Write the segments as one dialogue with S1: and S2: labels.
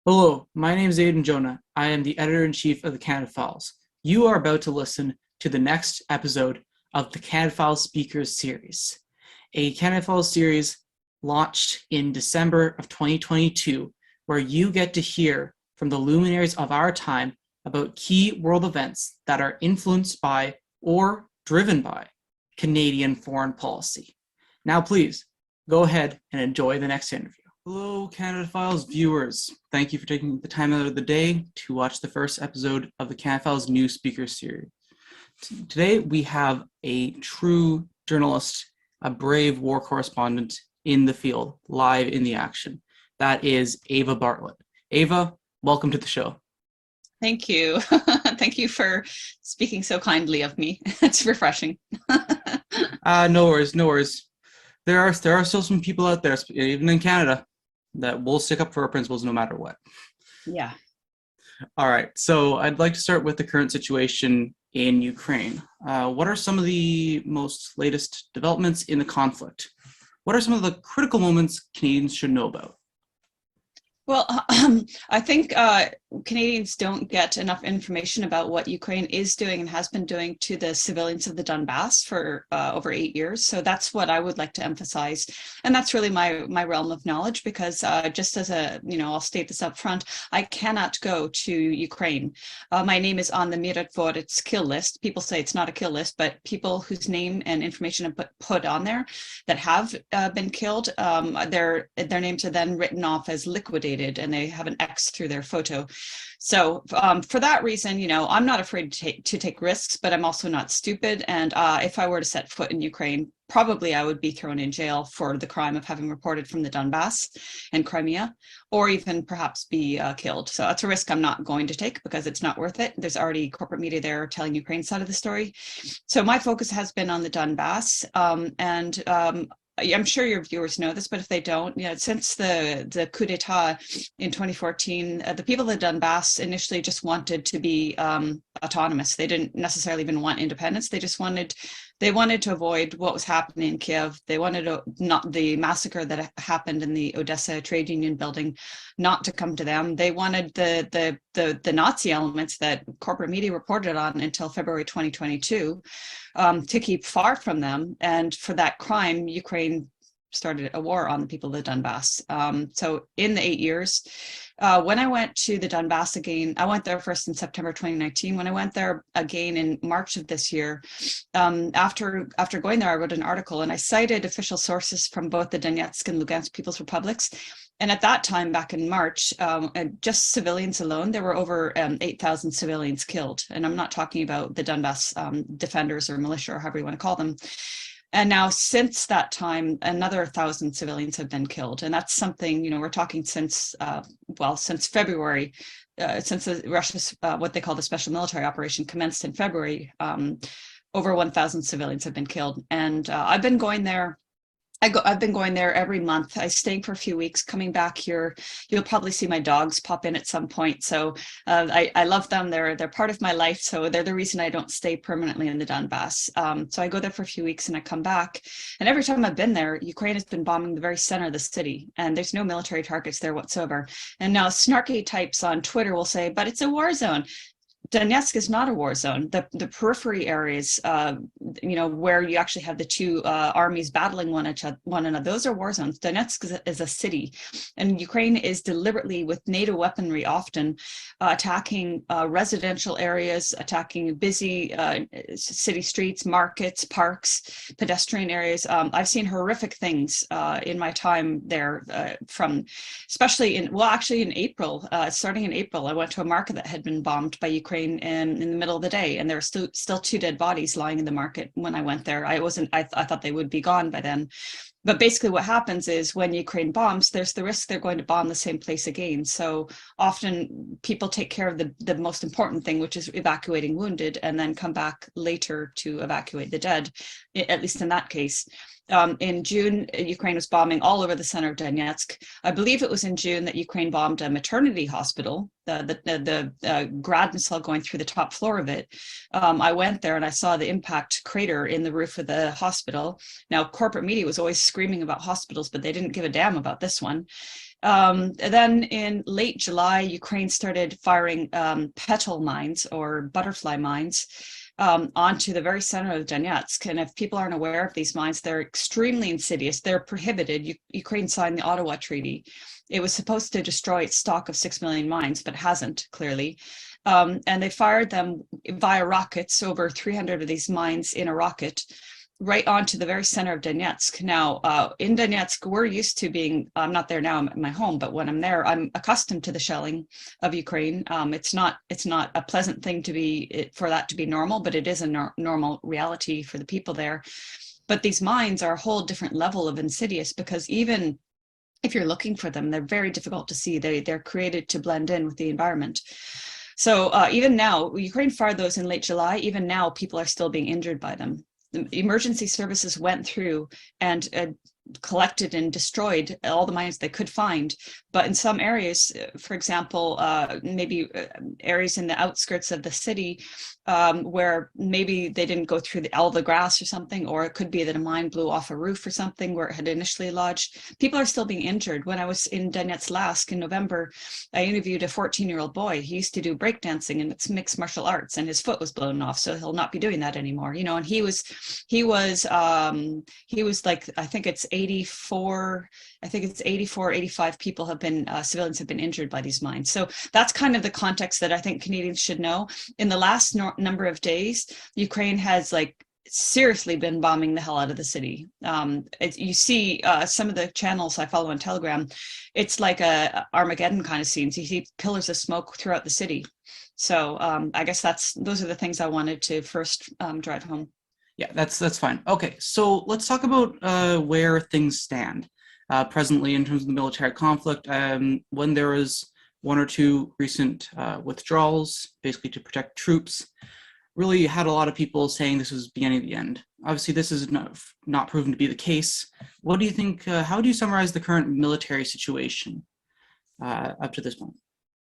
S1: Hello, my name is Aidan Jonah. I am the editor-in-chief of the Canada Files. You are about to listen to the next episode of the Canada Files Speakers Series, a Canada Files series launched in December of 2022, where you get to hear from the luminaries of our time about key world events that are influenced by or driven by Canadian foreign policy. Now, please go ahead and enjoy the next interview. Hello, Canada Files viewers. Thank you for taking the time out of the day to watch the first episode of the Canada Files new speaker series. Today, we have a true journalist, a brave war correspondent in the field, live in the action. That is Eva Bartlett. Eva, welcome to the show.
S2: Thank you. Thank you for speaking so kindly of me. It's refreshing.
S1: No worries, no worries. There are still some people out there, even in Canada, that will stick up for our principles no matter what.
S2: Yeah.
S1: All right, so I'd like to start with the current situation in Ukraine. What are some of the most latest developments in the conflict? What are some of the critical moments Canadians should know about?
S2: Well, I think Canadians don't get enough information about what Ukraine is doing and has been doing to the civilians of the Donbass for over 8 years. So that's what I would like to emphasize. And that's really my realm of knowledge, because just as I'll state this up front, I cannot go to Ukraine. My name is on the Miradvorets kill list. People say it's not a kill list, but people whose name and information are put on there that have been killed, their names are then written off as liquidated, and they have an X through their photo. So for that reason, I'm not afraid to take risks, but I'm also not stupid. And if I were to set foot in Ukraine, probably I would be thrown in jail for the crime of having reported from the Donbass and Crimea, or even perhaps be killed. So that's a risk I'm not going to take, because it's not worth it. There's already corporate media there telling Ukraine's side of the story. So my focus has been on the Donbass, and I'm sure your viewers know this, but if they don't, since the coup d'etat in 2014, the people of the Donbass initially just wanted to be autonomous. They didn't necessarily even want independence. They wanted to avoid what was happening in Kiev. They wanted not the massacre that happened in the Odessa trade union building not to come to them. They wanted the Nazi elements that corporate media reported on until February 2022 to keep far from them. And for that crime, Ukraine started a war on the people of the Donbass. So in the 8 years, when I went to the Donbass again, I went there first in September 2019. When I went there again in March of this year, after going there, I wrote an article and I cited official sources from both the Donetsk and Lugansk People's Republics. And at that time, back in March, just civilians alone, there were over 8,000 civilians killed. And I'm not talking about the Donbass defenders or militia, or however you want to call them. And now, since that time, another 1,000 civilians have been killed. And that's something, we're talking since February, since Russia's, what they call the special military operation commenced in February, over 1,000 civilians have been killed. And I've been going there. I've been going there every month. I staying for a few weeks, coming back here. You'll probably see my dogs pop in at some point. So I love them. They're part of my life. So they're the reason I don't stay permanently in the Donbass. So I go there for a few weeks and I come back. And every time I've been there, Ukraine has been bombing the very center of the city. And there's no military targets there whatsoever. And now snarky types on Twitter will say, but it's a war zone. Donetsk is not a war zone. The periphery areas, where you actually have the two armies battling one another, those are war zones. Donetsk is a city, and Ukraine is deliberately, with NATO weaponry, often attacking residential areas, attacking busy city streets, markets, parks, pedestrian areas. I've seen horrific things in my time there, especially in April, starting in April, I went to a market that had been bombed by Ukraine in the middle of the day, and there were still two dead bodies lying in the market when I went there. I thought they would be gone by then. But basically what happens is, when Ukraine bombs, there's the risk they're going to bomb the same place again. So often people take care of the most important thing, which is evacuating wounded, and then come back later to evacuate the dead, at least in that case. In June, Ukraine was bombing all over the center of Donetsk. I believe it was in June that Ukraine bombed a maternity hospital, the grad missile going through the top floor of it. I went there and I saw the impact crater in the roof of the hospital. Now, corporate media was always screaming about hospitals, but they didn't give a damn about this one. Then in late July, Ukraine started firing petal mines or butterfly mines onto the very center of Donetsk. And if people aren't aware of these mines, they're extremely insidious. They're prohibited. Ukraine signed the Ottawa Treaty. It was supposed to destroy its stock of 6 million mines, but hasn't, clearly. And they fired them via rockets, over 300 of these mines in a rocket, right onto the very center of Donetsk. Now, in Donetsk, we're used to being, I'm not there now, I'm at my home, but when I'm there, I'm accustomed to the shelling of Ukraine. It's not a pleasant thing to be, for that to be normal, but it is a normal reality for the people there. But these mines are a whole different level of insidious, because even if you're looking for them, they're very difficult to see. They're created to blend in with the environment. So even now, Ukraine fired those in late July. Even now, people are still being injured by them. The emergency services went through and collected and destroyed all the mines they could find. But in some areas, for example, maybe areas in the outskirts of the city where maybe they didn't go through all the grass or something, or it could be that a mine blew off a roof or something where it had initially lodged. People are still being injured. When I was in Donetsk last in November, I interviewed a 14-year-old boy. He used to do breakdancing, and it's mixed martial arts, and his foot was blown off, so he'll not be doing that anymore. You know, and he was like, I think it's 84, 85 people have been, civilians have been injured by these mines. So that's kind of the context that I think Canadians should know. In the last number of days, Ukraine has like seriously been bombing the hell out of the city. You see some of the channels I follow on Telegram, it's like a Armageddon kind of scenes. You see pillars of smoke throughout the city. So I guess those are the things I wanted to first drive home.
S1: Yeah, that's fine. Okay, so let's talk about where things stand presently in terms of the military conflict. When there was one or two recent withdrawals, basically to protect troops, really had a lot of people saying this was beginning of the end. Obviously, this is not proven to be the case. What do you think? How do you summarize the current military situation up to this point?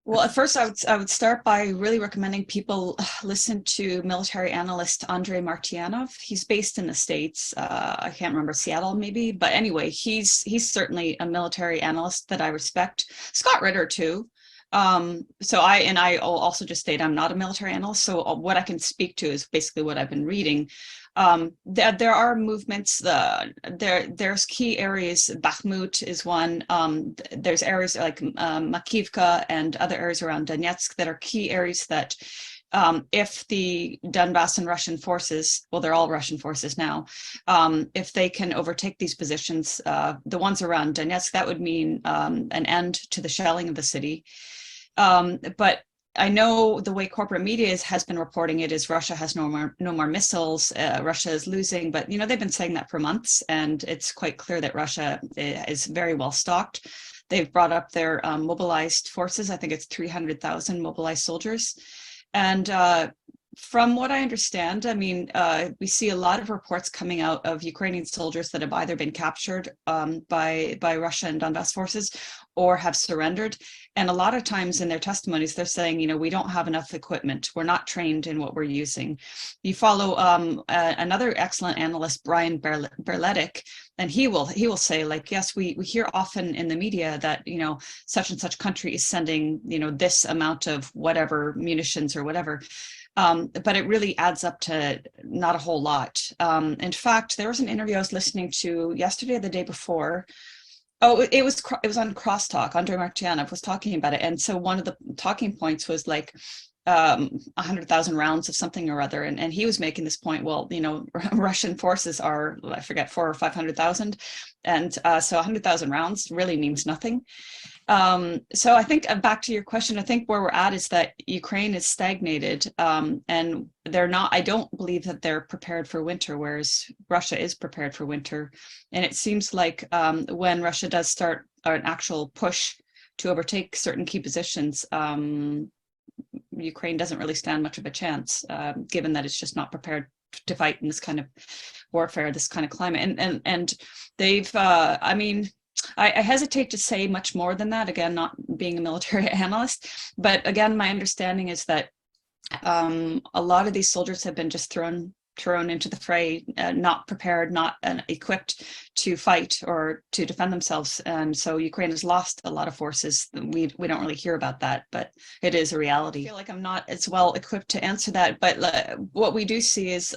S2: Well, at first, I would start by really recommending people listen to military analyst Andrei Martyanov. He's based in the States. I can't remember, Seattle maybe, but anyway, he's certainly a military analyst that I respect. Scott Ritter too. I will also just state I'm not a military analyst, so what I can speak to is basically what I've been reading. There are movements. There's key areas. Bakhmut is one. There's areas like Makivka and other areas around Donetsk that are key areas that, if the Donbass and Russian forces, well, they're all Russian forces now, if they can overtake these positions, the ones around Donetsk, that would mean an end to the shelling of the city. But I know the way corporate media has been reporting it is Russia has no more missiles. Russia is losing, but they've been saying that for months, and it's quite clear that Russia is very well stocked. They've brought up their mobilized forces. I think it's 300,000 mobilized soldiers, and from what I understand, we see a lot of reports coming out of Ukrainian soldiers that have either been captured by Russia and Donbass forces or have surrendered. And a lot of times in their testimonies, they're saying, we don't have enough equipment. We're not trained in what we're using. You follow another excellent analyst, Brian Berletic, and he will say, like, yes, we hear often in the media that, such and such country is sending, this amount of whatever munitions or whatever. But it really adds up to not a whole lot. In fact, there was an interview I was listening to yesterday or the day before. Oh, it was on Crosstalk. Andrei Martyanov was talking about it. And so one of the talking points was like 100,000 rounds of something or other. And he was making this point, well, Russian forces are, I forget, 400,000 or 500,000. And so 100,000 rounds really means nothing. So I think back to your question, I think where we're at is that Ukraine is stagnated, and I don't believe that they're prepared for winter, whereas Russia is prepared for winter. And it seems like when Russia does start an actual push to overtake certain key positions, Ukraine doesn't really stand much of a chance, given that it's just not prepared to fight in this kind of warfare, this kind of climate. And they've, I mean, I hesitate to say much more than that, again, not being a military analyst, but again, my understanding is that a lot of these soldiers have been just thrown into the fray, not prepared, not equipped to fight or to defend themselves. And so Ukraine has lost a lot of forces. We don't really hear about that, but it is a reality. I feel like I'm not as well equipped to answer that, but what we do see is,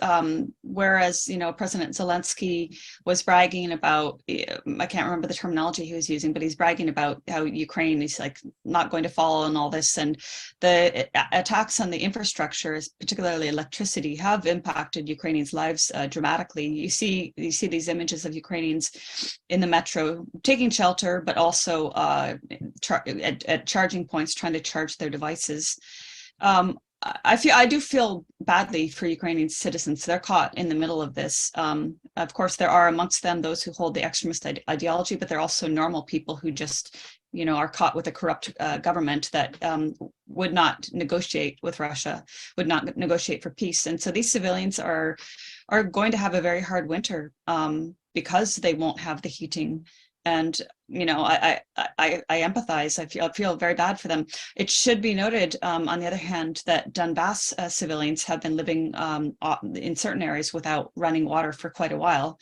S2: whereas, President Zelensky was bragging about, I can't remember the terminology he was using, but he's bragging about how Ukraine is like not going to fall and all this. And the attacks on the infrastructure, particularly electricity, have impacted Ukrainians' lives dramatically. You see these images of Ukrainians in the metro taking shelter, but also at charging points trying to charge their devices. I do feel badly for Ukrainian citizens. They're caught in the middle of this. Of course, there are amongst them those who hold the extremist ideology, but they're also normal people who just are caught with a corrupt government that would not negotiate with Russia, would not negotiate for peace. And so these civilians are going to have a very hard winter because they won't have the heating. And I empathize. I feel very bad for them. It should be noted, on the other hand, that Donbass civilians have been living in certain areas without running water for quite a while.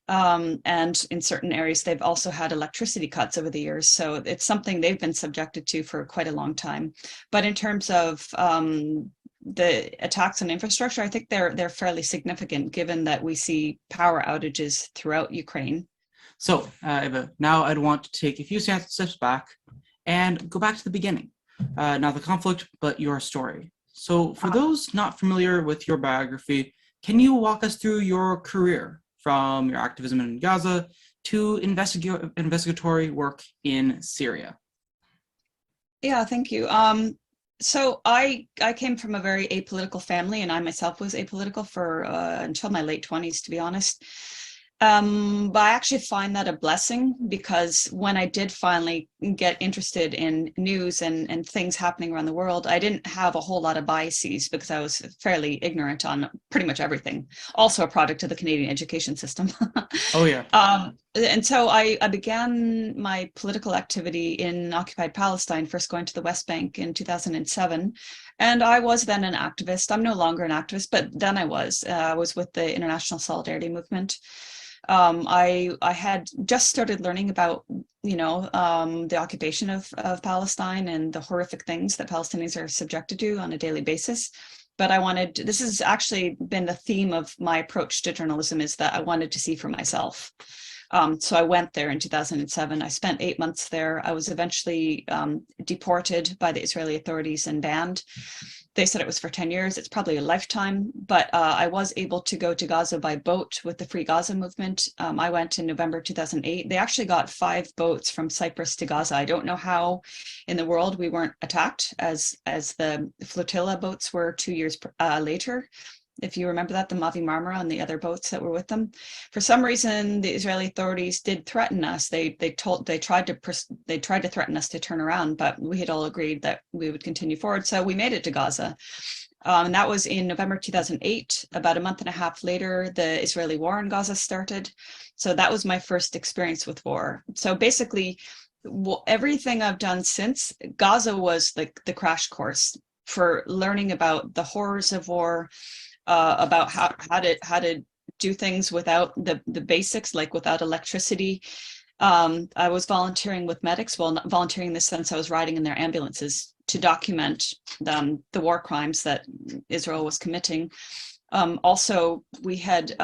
S2: And in certain areas, they've also had electricity cuts over the years. So it's something they've been subjected to for quite a long time. But in terms of the attacks on infrastructure, I think they're fairly significant, given that we see power outages throughout Ukraine.
S1: So, Eva, now I'd want to take a few steps back and go back to the beginning. Not the conflict, but your story. So for those not familiar with your biography, can you walk us through your career from your activism in Gaza to investigatory work in Syria?
S2: Yeah, thank you. So I came from a very apolitical family, and I myself was apolitical for until my late 20s, to be honest. But I actually find that a blessing, because when I did finally get interested in news and things happening around the world, I didn't have a whole lot of biases because I was fairly ignorant on pretty much everything. Also a product of the Canadian education system.
S1: Oh, yeah.
S2: And so I began my political activity in occupied Palestine, first going to the West Bank in 2007. And I was then an activist. I'm no longer an activist, but then I was with the International Solidarity Movement. I had just started learning about, the occupation of Palestine and the horrific things that Palestinians are subjected to on a daily basis. But this has actually been the theme of my approach to journalism, is that I wanted to see for myself. So I went there in 2007. I spent 8 months there. I was eventually deported by the Israeli authorities and banned. They said it was for 10 years. It's probably a lifetime, but I was able to go to Gaza by boat with the Free Gaza movement. I went in November 2008. They actually got 5 boats from Cyprus to Gaza. I don't know how in the world we weren't attacked, as the flotilla boats were 2 years later. If you remember that, the Mavi Marmara and the other boats that were with them. For some reason, the Israeli authorities did threaten us. They tried to threaten us to turn around, but we had all agreed that we would continue forward. So we made it to Gaza. And that was in November 2008. About a month and a half later, the Israeli war in Gaza started. So that was my first experience with war. So basically, everything I've done since, Gaza was like the crash course for learning about the horrors of war, about how to do things without the basics, like without electricity. I was volunteering with medics. Well, not volunteering in the sense I was riding in their ambulances to document the war crimes that Israel was committing. Also, we had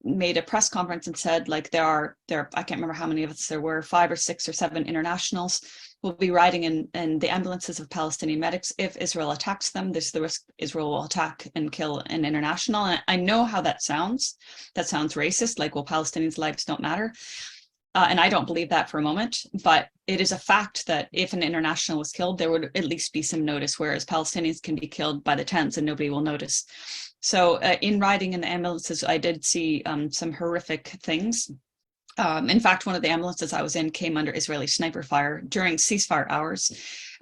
S2: made a press conference and said, like, there are I can't remember how many of us there were, 5 or 6 or 7 internationals will be riding in the ambulances of Palestinian medics. If Israel attacks them, there's the risk Israel will attack and kill an international. And I know how that sounds. That sounds racist, like, well, Palestinians' lives don't matter. And I don't believe that for a moment, but it is a fact that if an international was killed, there would at least be some notice, whereas Palestinians can be killed by the tens and nobody will notice. So in riding in the ambulances, I did see some horrific things. In fact, one of the ambulances I was in came under Israeli sniper fire during ceasefire hours.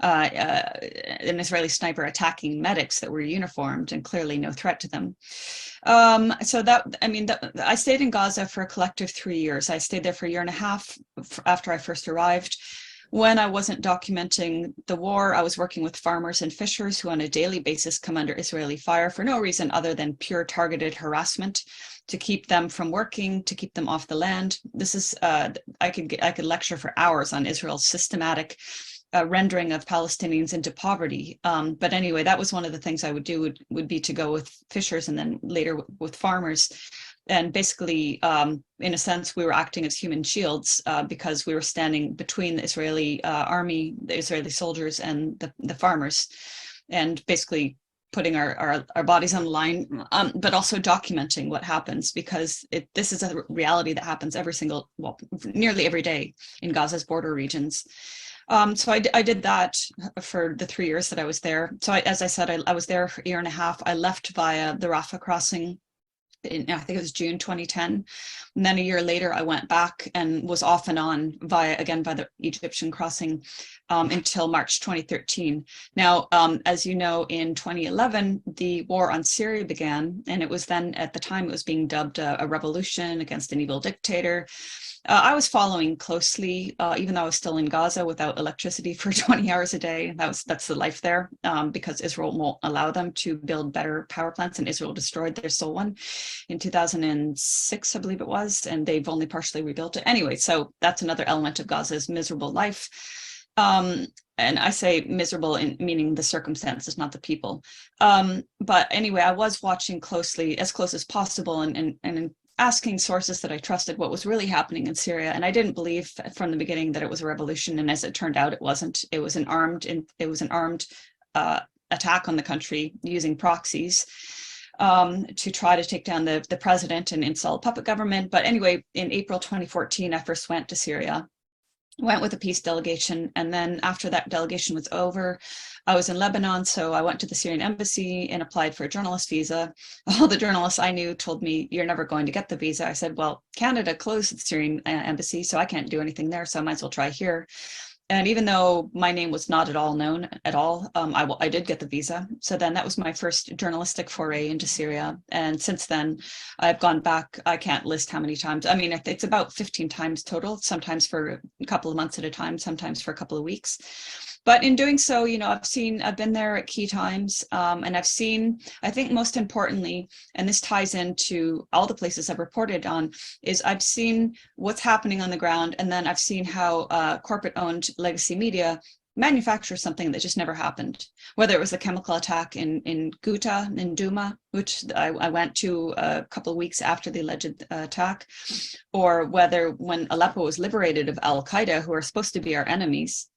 S2: An Israeli sniper attacking medics that were uniformed and clearly no threat to them. So I stayed in Gaza for a collective 3 years. I stayed there for a year and a half after I first arrived. When I wasn't documenting the war, I was working with farmers and fishers who on a daily basis come under Israeli fire for no reason other than pure targeted harassment to keep them from working, to keep them off the land. This is, I could lecture for hours on Israel's systematic rendering of Palestinians into poverty. But anyway, that was one of the things I would do would be to go with fishers and then later with farmers. And basically, in a sense, we were acting as human shields because we were standing between the Israeli army, the Israeli soldiers, and the farmers, and basically putting our bodies on the line, but also documenting what happens, because this is a reality that happens nearly every day in Gaza's border regions. So I did that for the 3 years that I was there. So as I said, I was there for a year and a half. I left via the Rafah crossing I think it was June 2010. And then a year later, I went back and was off and on by the Egyptian crossing until March 2013. Now, as you know, in 2011, the war on Syria began, and it was then, at the time, it was being dubbed a revolution against an evil dictator. I was following closely, even though I was still in Gaza without electricity for 20 hours a day. That's the life there, because Israel won't allow them to build better power plants, and Israel destroyed their sole one in 2006, I believe it was, and they've only partially rebuilt it. Anyway, so that's another element of Gaza's miserable life. And I say miserable in meaning the circumstances, not the people. But anyway, I was watching closely, as close as possible, and asking sources that I trusted what was really happening in Syria. And I didn't believe from the beginning that it was a revolution. And as it turned out, it wasn't. It was an armed attack on the country using proxies to try to take down the president and install a puppet government. But anyway, in April 2014, I first went to Syria, went with a peace delegation. And then after that delegation was over, I was in Lebanon. So I went to the Syrian embassy and applied for a journalist visa. All the journalists I knew told me, "You're never going to get the visa." I said, "Well, Canada closed the Syrian embassy, so I can't do anything there. So I might as well try here." And even though my name was not at all known at all, I did get the visa. So then that was my first journalistic foray into Syria. And since then, I've gone back, I can't list how many times. I mean, it's about 15 times total, sometimes for a couple of months at a time, sometimes for a couple of weeks. But in doing so, I've been there at key times, and I've seen, I think most importantly, and this ties into all the places I've reported on, is I've seen what's happening on the ground, and then I've seen how corporate-owned legacy media manufacture something that just never happened. Whether it was the chemical attack in Ghouta, in Douma, which I went to a couple of weeks after the alleged attack, or whether when Aleppo was liberated of Al-Qaeda, who are supposed to be our enemies,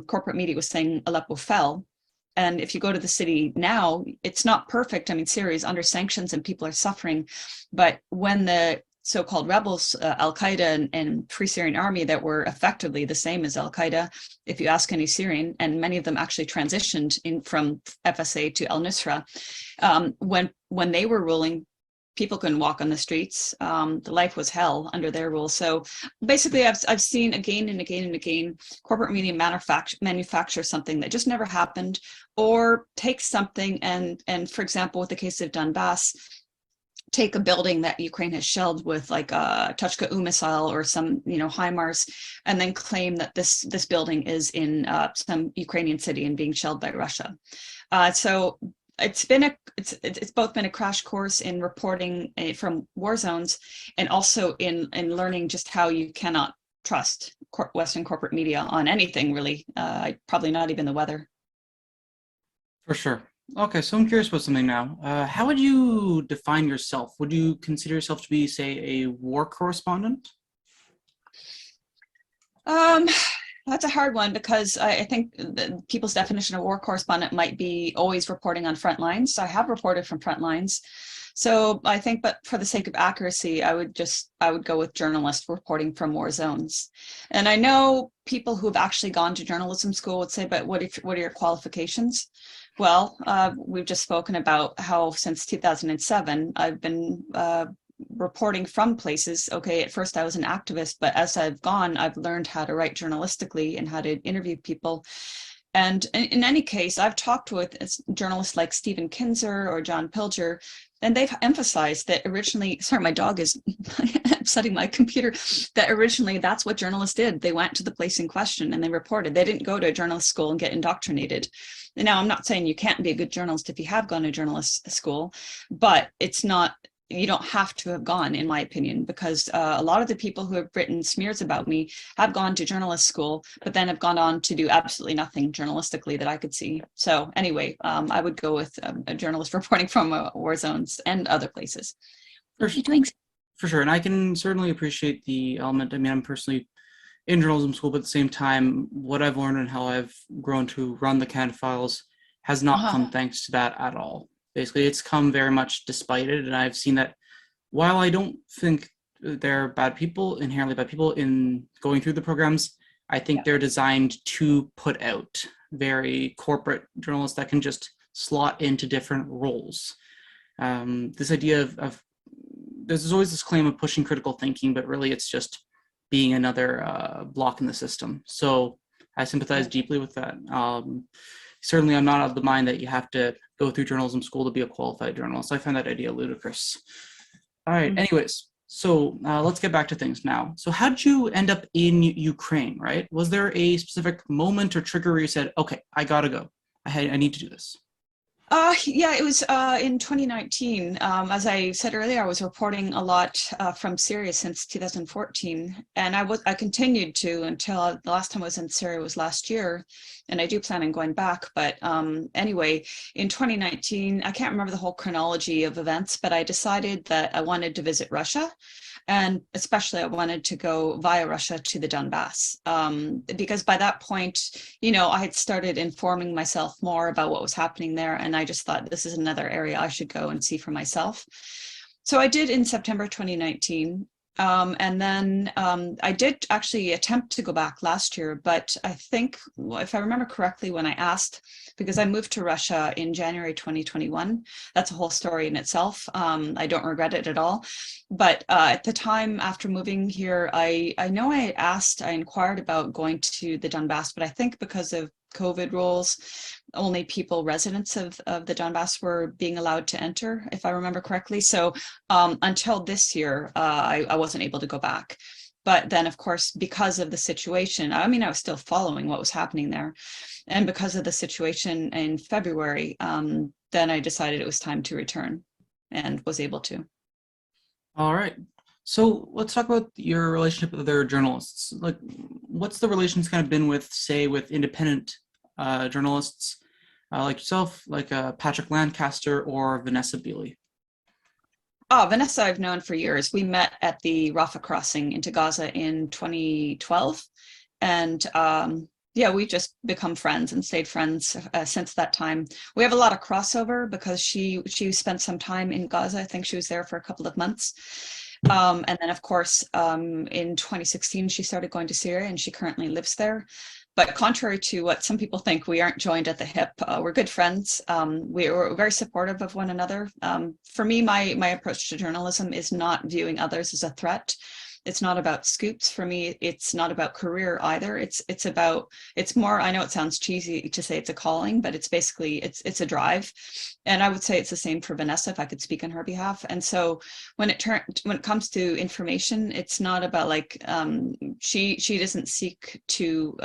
S2: corporate media was saying Aleppo fell. And if you go to the city now, it's not perfect. I mean, Syria is under sanctions and people are suffering. But when the so-called rebels, Al-Qaeda and Free Syrian Army, that were effectively the same as Al-Qaeda, if you ask any Syrian, and many of them actually transitioned in from FSA to al-Nusra, when they were ruling, people couldn't walk on the streets. The life was hell under their rule. So basically, I've seen again and again and again, corporate media manufacture something that just never happened, or take something and for example, with the case of Donbass, take a building that Ukraine has shelled with like a Tuchka-U missile or some, HIMARS, and then claim that this building is in some Ukrainian city and being shelled by Russia. So it's both been a crash course in reporting from war zones, and also in learning just how you cannot trust Western corporate media on anything, really. Probably not even the weather.
S1: For sure. Okay, so I'm curious about something now. How would you define yourself? Would you consider yourself to be, say, a war correspondent?
S2: That's a hard one, because I think people's definition of war correspondent might be always reporting on front lines. So I have reported from front lines. So I think, but for the sake of accuracy, I would go with journalist reporting from war zones. And I know people who've actually gone to journalism school would say, but what are your qualifications? Well, we've just spoken about how since 2007, I've been reporting from places. Okay, at first I was an activist, but as I've gone, I've learned how to write journalistically and how to interview people. And in any case, I've talked with journalists like Stephen Kinzer or John Pilger, and they've emphasized that originally, sorry, my dog is upsetting my computer, that originally that's what journalists did. They went to the place in question and they reported. They didn't go to a journalist school and get indoctrinated. And now I'm not saying you can't be a good journalist if you have gone to journalist school, but it's not, you don't have to have gone, in my opinion, because a lot of the people who have written smears about me have gone to journalist school, but then have gone on to do absolutely nothing journalistically that I could see. So anyway, I would go with a journalist reporting from war zones and other places.
S1: For sure. And I can certainly appreciate the element. I mean, I'm personally in journalism school, but at the same time, what I've learned and how I've grown to run the Canada Files has not come thanks to that at all. Basically, it's come very much despite it, and I've seen that while I don't think they're bad people, inherently bad people in going through the programs, I think they're designed to put out very corporate journalists that can just slot into different roles. This idea of there's always this claim of pushing critical thinking, but really it's just being another block in the system. So I sympathize deeply with that. Certainly, I'm not of the mind that you have to go through journalism school to be a qualified journalist. I find that idea ludicrous. All right, anyways, so let's get back to things now. So how did you end up in Ukraine, right? Was there a specific moment or trigger where you said, okay, I gotta go. I need to do this?
S2: Yeah, it was in 2019. As I said earlier, I was reporting a lot from Syria since 2014, and I continued to until the last time I was in Syria was last year, and I do plan on going back. But anyway, in 2019, I can't remember the whole chronology of events, but I decided that I wanted to visit Russia. And especially I wanted to go via Russia to the Donbass, because by that point, you know, I had started informing myself more about what was happening there. And I just thought this is another area I should go and see for myself. So I did in September 2019. And then I did actually attempt to go back last year, but I think, if I remember correctly, when I asked, because I moved to Russia in January 2021, that's a whole story in itself. I don't regret it at all. But at the time after moving here, I know I inquired about going to the Donbass, but I think because of COVID rules, only residents of the Donbass were being allowed to enter, if I remember correctly. So until this year, I wasn't able to go back. But then, of course, because of the situation, I mean, I was still following what was happening there. And because of the situation in February, then I decided it was time to return and was able to.
S1: All right. So let's talk about your relationship with other journalists. Like, what's the relations kind of been with, say, with independent journalists like yourself, like Patrick Lancaster or Vanessa Beeley?
S2: Oh, Vanessa, I've known for years. We met at the Rafah crossing into Gaza in 2012. And yeah, we've just become friends and stayed friends since that time. We have a lot of crossover because she spent some time in Gaza. I think she was there for a couple of months. And then, of course, in 2016, she started going to Syria and she currently lives there. But contrary to what some people think, we aren't joined at the hip. We're good friends. We're very supportive of one another. For me, my approach to journalism is not viewing others as a threat. It's not about scoops. For me, it's not about career either. It's more, I know it sounds cheesy to say it's a calling, but it's basically, it's a drive. And I would say it's the same for Vanessa, if I could speak on her behalf. And so when it comes to information, it's not about like, she doesn't seek to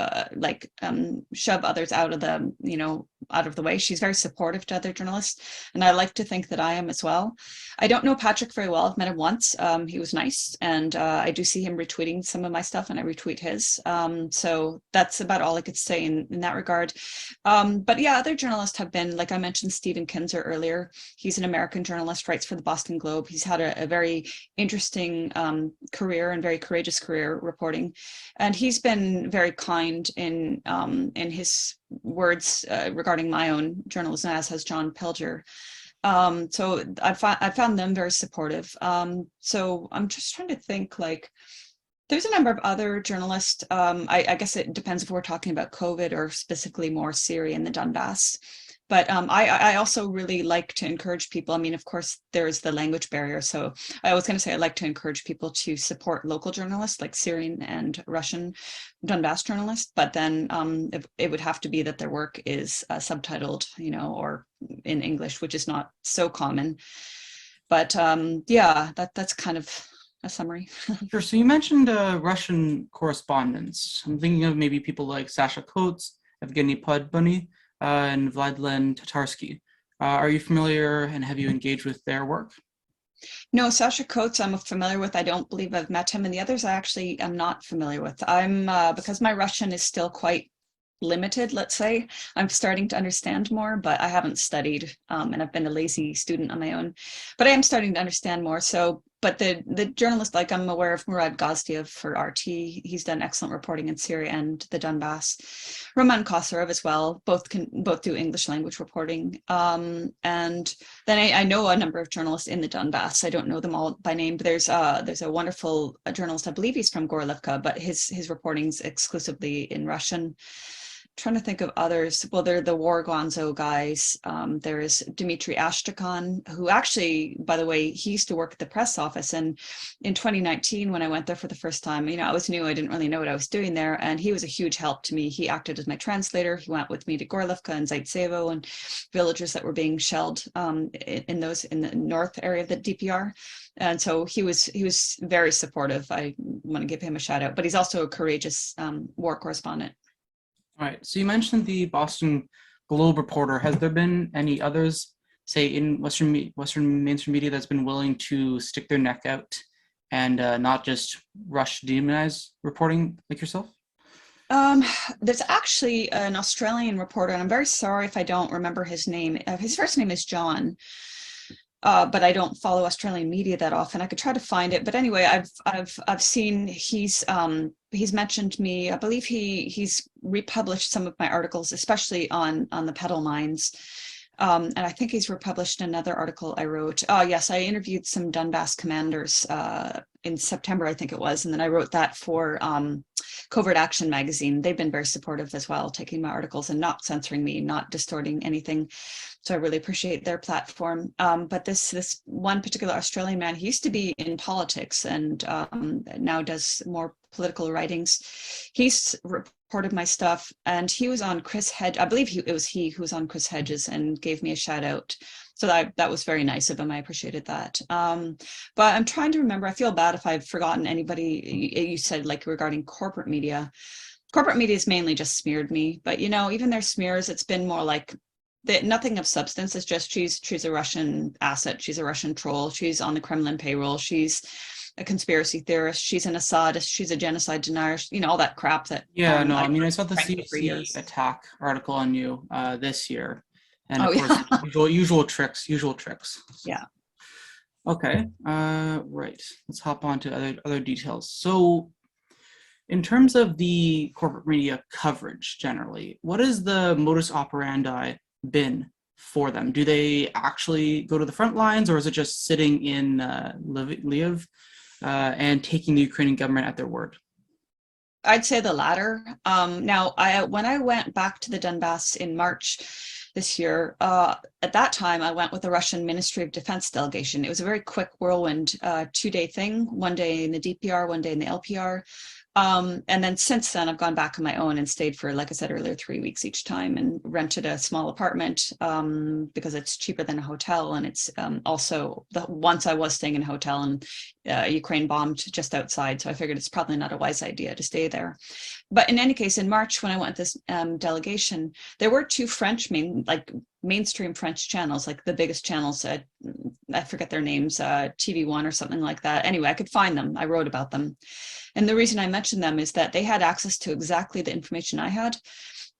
S2: shove others out of the way. She's very supportive to other journalists. And I like to think that I am as well. I don't know Patrick very well. I've met him once. He was nice. And I do see him retweeting some of my stuff and I retweet his. So that's about all I could say in that regard. But yeah, other journalists have been, like I mentioned, Stephen Kinzer earlier. He's an American journalist, writes for the Boston Globe. He's had a very interesting career and very courageous career reporting. And he's been very kind in his words regarding my own journalism, as has John Pilger. So I found them very supportive. So I'm just trying to think, like, there's a number of other journalists. I guess it depends if we're talking about COVID or specifically more Syria and the Donbass. But I also really like to encourage people. I mean, of course, there's the language barrier. So I was going to say I like to encourage people to support local journalists like Syrian and Russian Donbass journalists. But then it would have to be that their work is subtitled, or in English, which is not so common. But yeah, that's kind of a summary.
S1: Sure. So you mentioned Russian correspondents. I'm thinking of maybe people like Sasha Coates, Evgeny Podbunny, and Vladlen Tatarsky. Are you familiar and have you engaged with their work?
S2: No, Sasha Coates I'm familiar with. I don't believe I've met him, and the others I actually am not familiar with. I'm because my Russian is still quite limited, let's say. I'm starting to understand more, but I haven't studied, and I've been a lazy student on my own. But I am starting to understand more. So, but the journalist, like I'm aware of Murad Gazdiev for RT. He's done excellent reporting in Syria and the Donbass. Roman Kosarev as well. Both do English language reporting. And then I know a number of journalists in the Donbass. I don't know them all by name, but there's a wonderful journalist. I believe he's from Gorlivka, but his reporting's exclusively in Russian. Trying to think of others. Well, they're the War Gonzo guys. There is Dmitry Ashtakhan, who actually, by the way, he used to work at the press office. And in 2019, when I went there for the first time, I was new. I didn't really know what I was doing there. And he was a huge help to me. He acted as my translator. He went with me to Gorlivka and Zaitsevo and villages that were being shelled in the north area of the DPR. And so he was very supportive. I want to give him a shout out, but he's also a courageous war correspondent.
S1: All right. So you mentioned the Boston Globe reporter. Has there been any others, say in Western mainstream media, that's been willing to stick their neck out and not just rush demonize reporting like yourself?
S2: There's actually an Australian reporter, and I'm very sorry if I don't remember his name. His first name is John. But I don't follow Australian media that often. I could try to find it, but anyway, I've seen he's mentioned me. I believe he's republished some of my articles, especially on the pedal mines. And I think he's republished another article I wrote. Yes, I interviewed some Donbass commanders in September, I think it was, and then I wrote that for Covert Action magazine. They've been very supportive as well, taking my articles and not censoring me, not distorting anything. So I really appreciate their platform. But this one particular Australian man, he used to be in politics and now does more political writings. He's reported my stuff, and he was on Chris Hedges. I believe it was he who was on Chris Hedges and gave me a shout out. So that was very nice of him. I appreciated that. But I'm trying to remember. I feel bad if I've forgotten anybody. You said like regarding corporate media. Corporate media has mainly just smeared me, but even their smears, it's been more like nothing of substance. It's just she's a Russian asset. She's a Russian troll. She's on the Kremlin payroll. She's a conspiracy theorist. She's an Assadist. She's a genocide denier. All that crap that.
S1: Yeah, no, I mean, I saw the CBC attack article on you this year. And of course, usual tricks.
S2: Yeah.
S1: Okay. Right. Let's hop on to other details. So in terms of the corporate media coverage generally, what is the modus operandi been for them? Do they actually go to the front lines, or is it just sitting in Lviv and taking the Ukrainian government at their word?
S2: I'd say the latter. Now, when I went back to the Donbass in March this year, at that time, I went with the Russian Ministry of Defense delegation. It was a very quick whirlwind 2-day thing, one day in the DPR, one day in the LPR. And then since then, I've gone back on my own and stayed for, like I said earlier, 3 weeks each time, and rented a small apartment because it's cheaper than a hotel. And it's also, once I was staying in a hotel and Ukraine bombed just outside. So I figured it's probably not a wise idea to stay there. But in any case, in March, when I went this delegation, there were two mainstream French channels, like the biggest channels. I forget their names, TV1 or something like that. Anyway, I could find them. I wrote about them. And the reason I mentioned them is that they had access to exactly the information I had.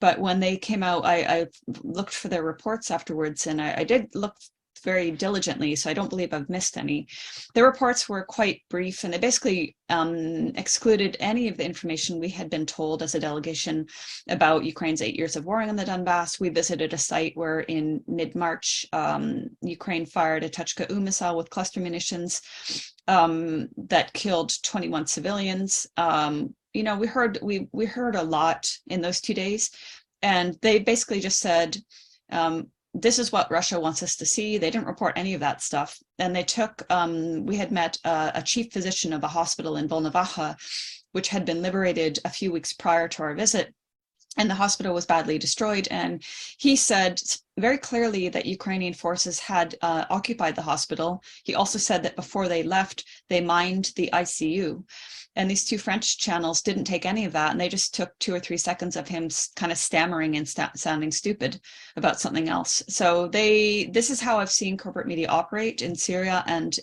S2: But when they came out, I looked for their reports afterwards, and I did look very diligently, so I don't believe I've missed any. The reports were quite brief, and they basically excluded any of the information we had been told as a delegation about Ukraine's 8 years of warring on the Donbass. We visited a site where in mid-March, Ukraine fired a Tuchka-U missile with cluster munitions that killed 21 civilians. We heard a lot in those 2 days, and they basically just said, this is what Russia wants us to see. They didn't report any of that stuff. And they took, we had met a chief physician of a hospital in Volnovakha, which had been liberated a few weeks prior to our visit. And the hospital was badly destroyed. And he said very clearly that Ukrainian forces had occupied the hospital. He also said that before they left, they mined the ICU. And these two French channels didn't take any of that. And they just took 2 or 3 seconds of him kind of stammering and sounding stupid about something else. So this is how I've seen corporate media operate in Syria. And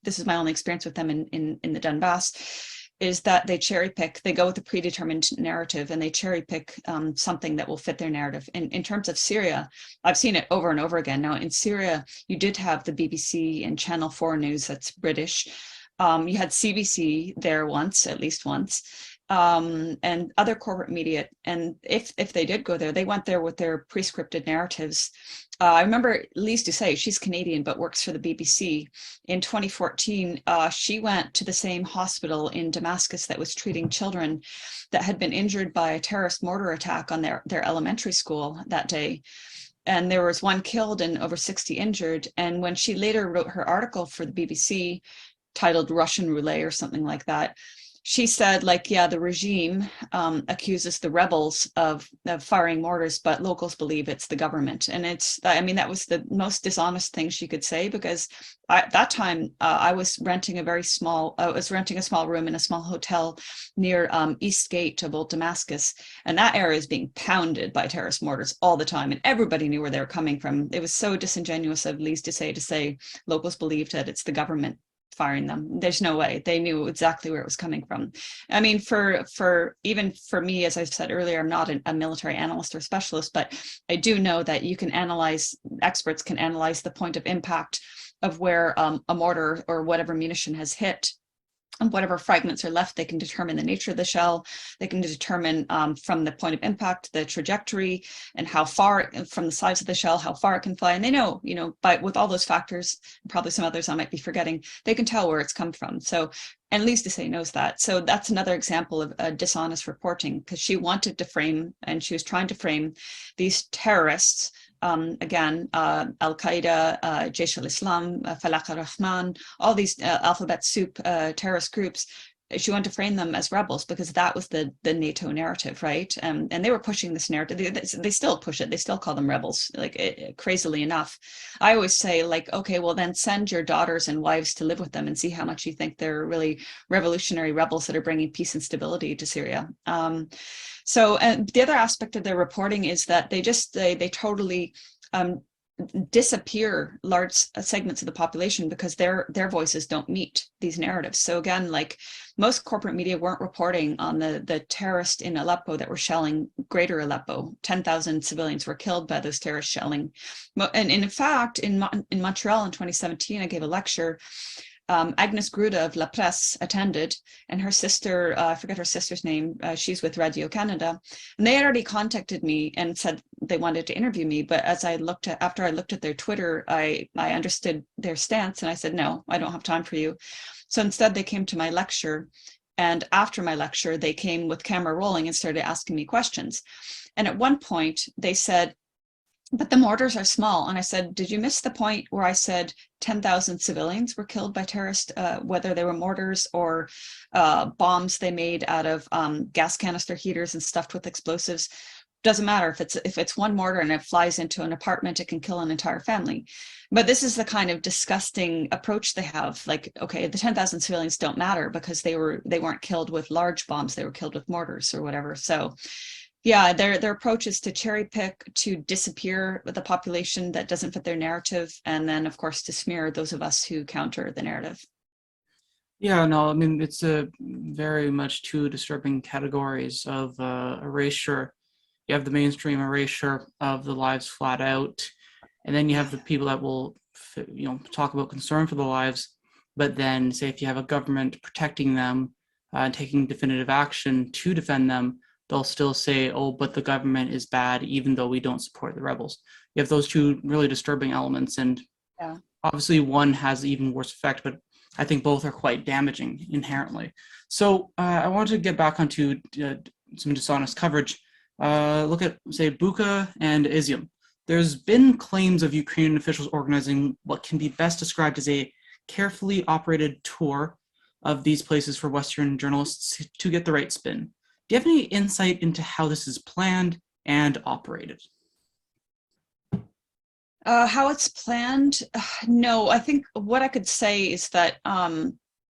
S2: this is my only experience with them in the Donbass, is that they cherry pick, they go with a predetermined narrative and they cherry pick something that will fit their narrative. In terms of Syria, I've seen it over and over again. Now in Syria, you did have the BBC and Channel 4 News, that's British. You had CBC there once, at least once, and other corporate media. And if they did go there, they went there with their prescripted narratives. I remember Lise Doucet, she's Canadian, but works for the BBC. In 2014, she went to the same hospital in Damascus that was treating children that had been injured by a terrorist mortar attack on their elementary school that day. And there was 1 killed and over 60 injured. And when she later wrote her article for the BBC, titled Russian Roulette or something like that, she said, like, yeah, the regime accuses the rebels of firing mortars, but locals believe it's the government. And that was the most dishonest thing she could say, because at that time I was renting a small room in a small hotel near East Gate of Old Damascus. And that area is being pounded by terrorist mortars all the time. And everybody knew where they were coming from. It was so disingenuous of Lise to say locals believed that it's the government firing them. There's no way. They knew exactly where it was coming from. I mean, even for me, as I said earlier, I'm not a military analyst or specialist, but I do know that experts can analyze the point of impact of where a mortar or whatever munition has hit. And whatever fragments are left, they can determine the nature of the shell. They can determine from the point of impact, the trajectory, and how far from the size of the shell, how far it can fly. And they know, with all those factors, probably some others I might be forgetting, they can tell where it's come from. So, and Lise Doucet knows that. So that's another example of dishonest reporting, because she wanted to frame, and she was trying to frame these terrorists, again, Al-Qaeda, Jaish al-Islam, Falaq al-Rahman, all these alphabet soup terrorist groups. She wanted to frame them as rebels because that was the NATO narrative, right? And they were pushing this narrative. They still push it. They still call them rebels, crazily enough. I always say, okay, well then send your daughters and wives to live with them and see how much you think they're really revolutionary rebels that are bringing peace and stability to Syria. So the other aspect of their reporting is that they totally disappear large segments of the population because their voices don't meet these narratives. So again, most corporate media weren't reporting on the terrorists in Aleppo that were shelling greater Aleppo. 10,000 civilians were killed by those terrorist shelling. And in fact, in Montreal in 2017, I gave a lecture. Agnes Gruda of La Presse attended, and her sister, I forget her sister's name, she's with Radio Canada, and they had already contacted me and said they wanted to interview me, but after I looked at their Twitter, I understood their stance, and I said, no, I don't have time for you. So instead they came to my lecture, and after my lecture, they came with camera rolling and started asking me questions. And at one point they said, but the mortars are small. And I said, did you miss the point where I said 10,000 civilians were killed by terrorists, whether they were mortars or bombs they made out of gas canister heaters and stuffed with explosives? Doesn't matter if it's one mortar and it flies into an apartment, it can kill an entire family. But this is the kind of disgusting approach they have. Okay, the 10,000 civilians don't matter because they weren't killed with large bombs, they were killed with mortars or whatever. So yeah, their approach is to cherry pick, to disappear the population that doesn't fit their narrative, and then of course to smear those of us who counter the narrative.
S1: Yeah, no, I mean, it's a very much two disturbing categories of erasure. You have the mainstream erasure of the lives flat out, and then you have the people that will, talk about concern for the lives, but then say if you have a government protecting them and taking definitive action to defend them, they'll still say, oh, but the government is bad, even though we don't support the rebels. You have those two really disturbing elements, and obviously one has even worse effect, but I think both are quite damaging inherently. So I want to get back onto some dishonest coverage. Look at, say, Bucha and Izium. there's been claims of Ukrainian officials organizing what can be best described as a carefully operated tour of these places for Western journalists to get the right spin. Do you have any insight into how this is planned and operated?
S2: How it's planned? No, I think what I could say is that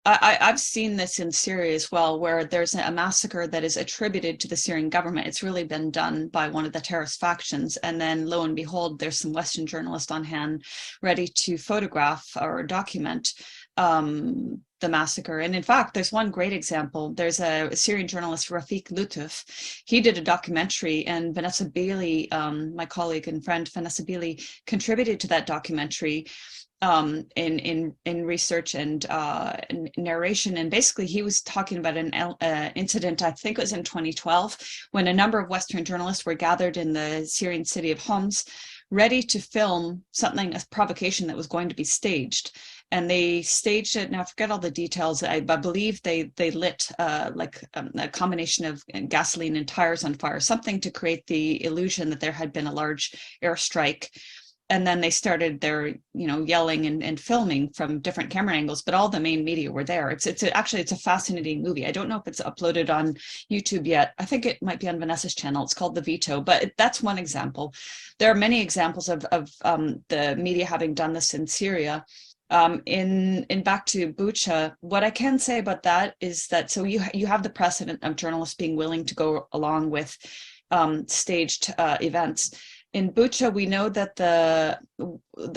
S2: I've seen this in Syria as well, where there's a massacre that is attributed to the Syrian government. It's really been done by one of the terrorist factions. And then lo and behold, there's some Western journalists on hand ready to photograph or document the massacre. And in fact, there's one great example. There's a Syrian journalist, Rafik Lutuf. He did a documentary, and Vanessa Bailey, my colleague and friend Vanessa Bailey, contributed to that documentary in research and narration. And basically he was talking about an incident, I think it was in 2012, when a number of Western journalists were gathered in the Syrian city of Homs, ready to film something, a provocation that was going to be staged. And they staged it, and I forget all the details. I believe they lit a combination of gasoline and tires on fire, something to create the illusion that there had been a large airstrike. And then they started their, yelling and filming from different camera angles, but all the main media were there. It's a fascinating movie. I don't know if it's uploaded on YouTube yet. I think it might be on Vanessa's channel. It's called The Veto, but that's one example. There are many examples of the media having done this in Syria. In back to Bucha, what I can say about that is that, so you have the precedent of journalists being willing to go along with staged events. In Bucha, we know that the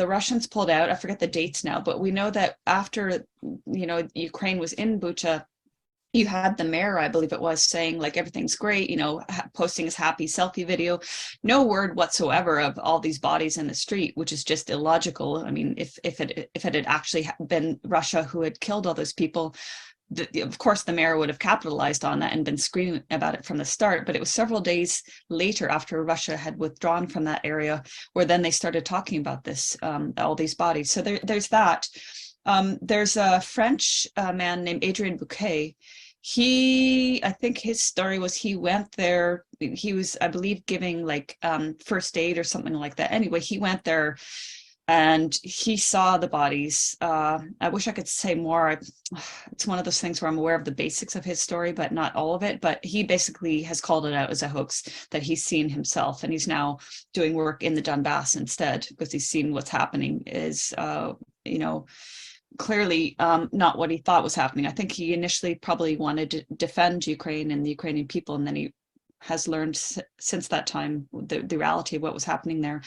S2: Russians pulled out. I forget the dates now, but we know that after Ukraine was in Bucha, you had the mayor, I believe it was, saying like everything's great, posting his happy selfie video. No word whatsoever of all these bodies in the street, which is just illogical. I mean, if it had actually been Russia who had killed all those people, of course the mayor would have capitalized on that and been screaming about it from the start. But it was several days later, after Russia had withdrawn from that area, where then they started talking about this, all these bodies. So there's that. There's a French man named Adrien Bouquet. I think his story was he went there. He was, I believe, giving like first aid or something like that. Anyway, he went there and he saw the bodies. I wish I could say more. It's one of those things where I'm aware of the basics of his story, but not all of it. But he basically has called it out as a hoax that he's seen himself, and he's now doing work in the Donbass instead, because he's seen what's happening is, clearly not what he thought was happening. I think he initially probably wanted to defend Ukraine and the Ukrainian people, and then he has learned since that time the reality of what was happening there.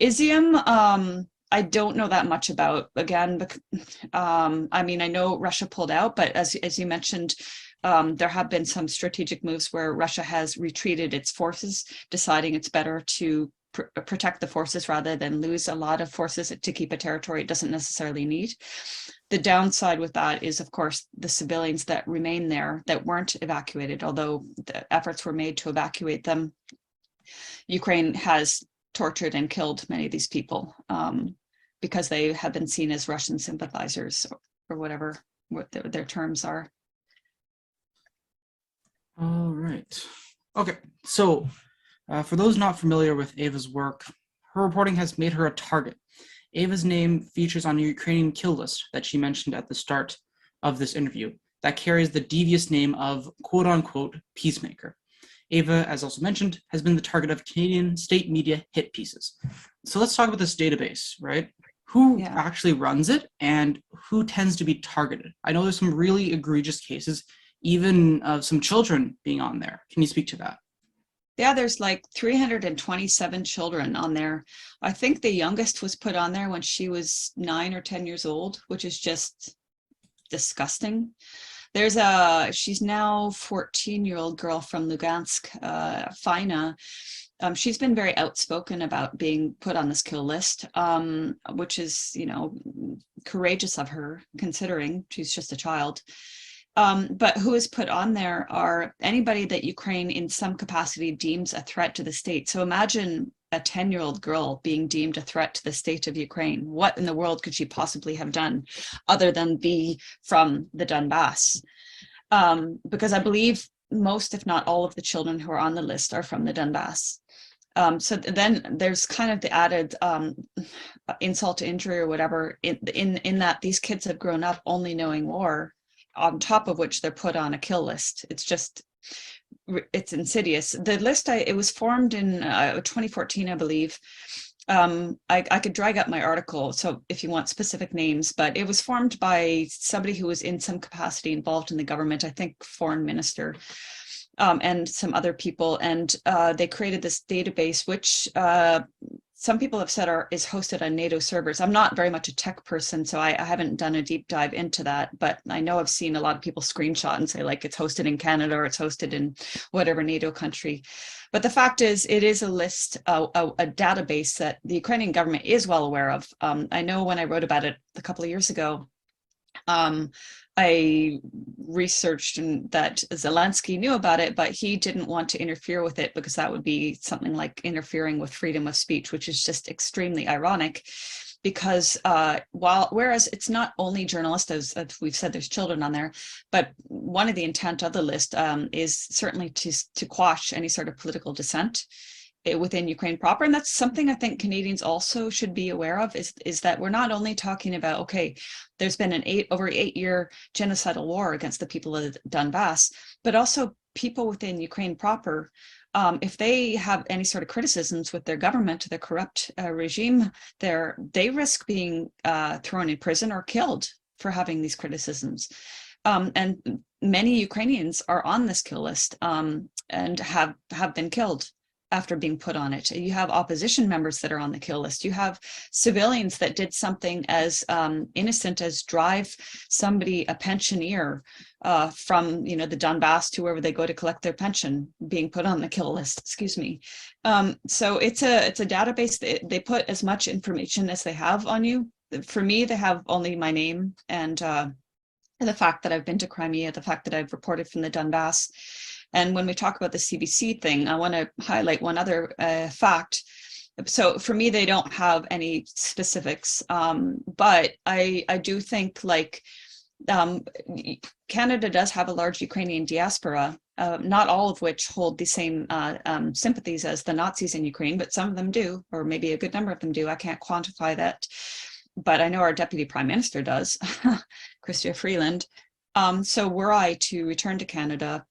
S2: Izium, I don't know that much about. Again, I mean, I know Russia pulled out, but as you mentioned, there have been some strategic moves where Russia has retreated its forces, deciding it's better to protect the forces rather than lose a lot of forces to keep a territory it doesn't necessarily need. The downside with that is, of course, the civilians that remain there that weren't evacuated, although the efforts were made to evacuate them. Ukraine has tortured and killed many of these people because they have been seen as Russian sympathizers or whatever what their terms are.
S1: All right. Okay, so for those not familiar with Eva's work, her reporting has made her a target. Eva's name features on a Ukrainian kill list that she mentioned at the start of this interview that carries the devious name of quote-unquote peacemaker. Eva, as also mentioned, has been the target of Canadian state media hit pieces. So let's talk about this database, right? Who actually runs it and who tends to be targeted? I know there's some really egregious cases, even of some children being on there. Can you speak to that?
S2: Yeah, there's like 327 children on there. I think the youngest was put on there when she was 9 or 10 years old, which is just disgusting. She's now 14-year-old girl from Lugansk, Fina. She's been very outspoken about being put on this kill list, which is, courageous of her, considering she's just a child. But who is put on there are anybody that Ukraine in some capacity deems a threat to the state. So imagine a 10-year-old girl being deemed a threat to the state of Ukraine. What in the world could she possibly have done other than be from the Donbass? Because I believe most, if not all, of the children who are on the list are from the Donbass. So then there's kind of the added insult to injury or whatever in that these kids have grown up only knowing war, on top of which they're put on a kill list. It's insidious. The list, it was formed in 2014, I believe. I could drag up my article, so if you want specific names, but it was formed by somebody who was in some capacity involved in the government, I think foreign minister, and some other people. And they created this database, which some people have said is hosted on NATO servers. I'm not very much a tech person, so I haven't done a deep dive into that, but I know I've seen a lot of people screenshot and say like it's hosted in Canada or it's hosted in whatever NATO country. But the fact is, it is a list, a database that the Ukrainian government is well aware of. I know when I wrote about it a couple of years ago, I researched and that Zelensky knew about it, but he didn't want to interfere with it because that would be something like interfering with freedom of speech, which is just extremely ironic. Because whereas it's not only journalists, as we've said, there's children on there, but one of the intent of the list is certainly to quash any sort of political dissent within Ukraine proper. And that's something I think Canadians also should be aware of, is that we're not only talking about, okay, there's been an over 8-year genocidal war against the people of Donbass, but also people within Ukraine proper. If they have any sort of criticisms with their government, their corrupt regime, they risk being thrown in prison or killed for having these criticisms. And many Ukrainians are on this kill list and have been killed after being put on it. You have opposition members that are on the kill list. You have civilians that did something as innocent as drive somebody, a pensioner, from the Donbass to wherever they go to collect their pension, being put on the kill list. Excuse me. So it's a database. They put as much information as they have on you. For me, they have only my name and the fact that I've been to Crimea, the fact that I've reported from the Donbass. And when we talk about the CBC thing, I want to highlight one other fact. So for me, they don't have any specifics, but I do think Canada does have a large Ukrainian diaspora, not all of which hold the same sympathies as the Nazis in Ukraine, but some of them do, or maybe a good number of them do. I can't quantify that, but I know our Deputy Prime Minister does, Chrystia Freeland. So were I to return to Canada,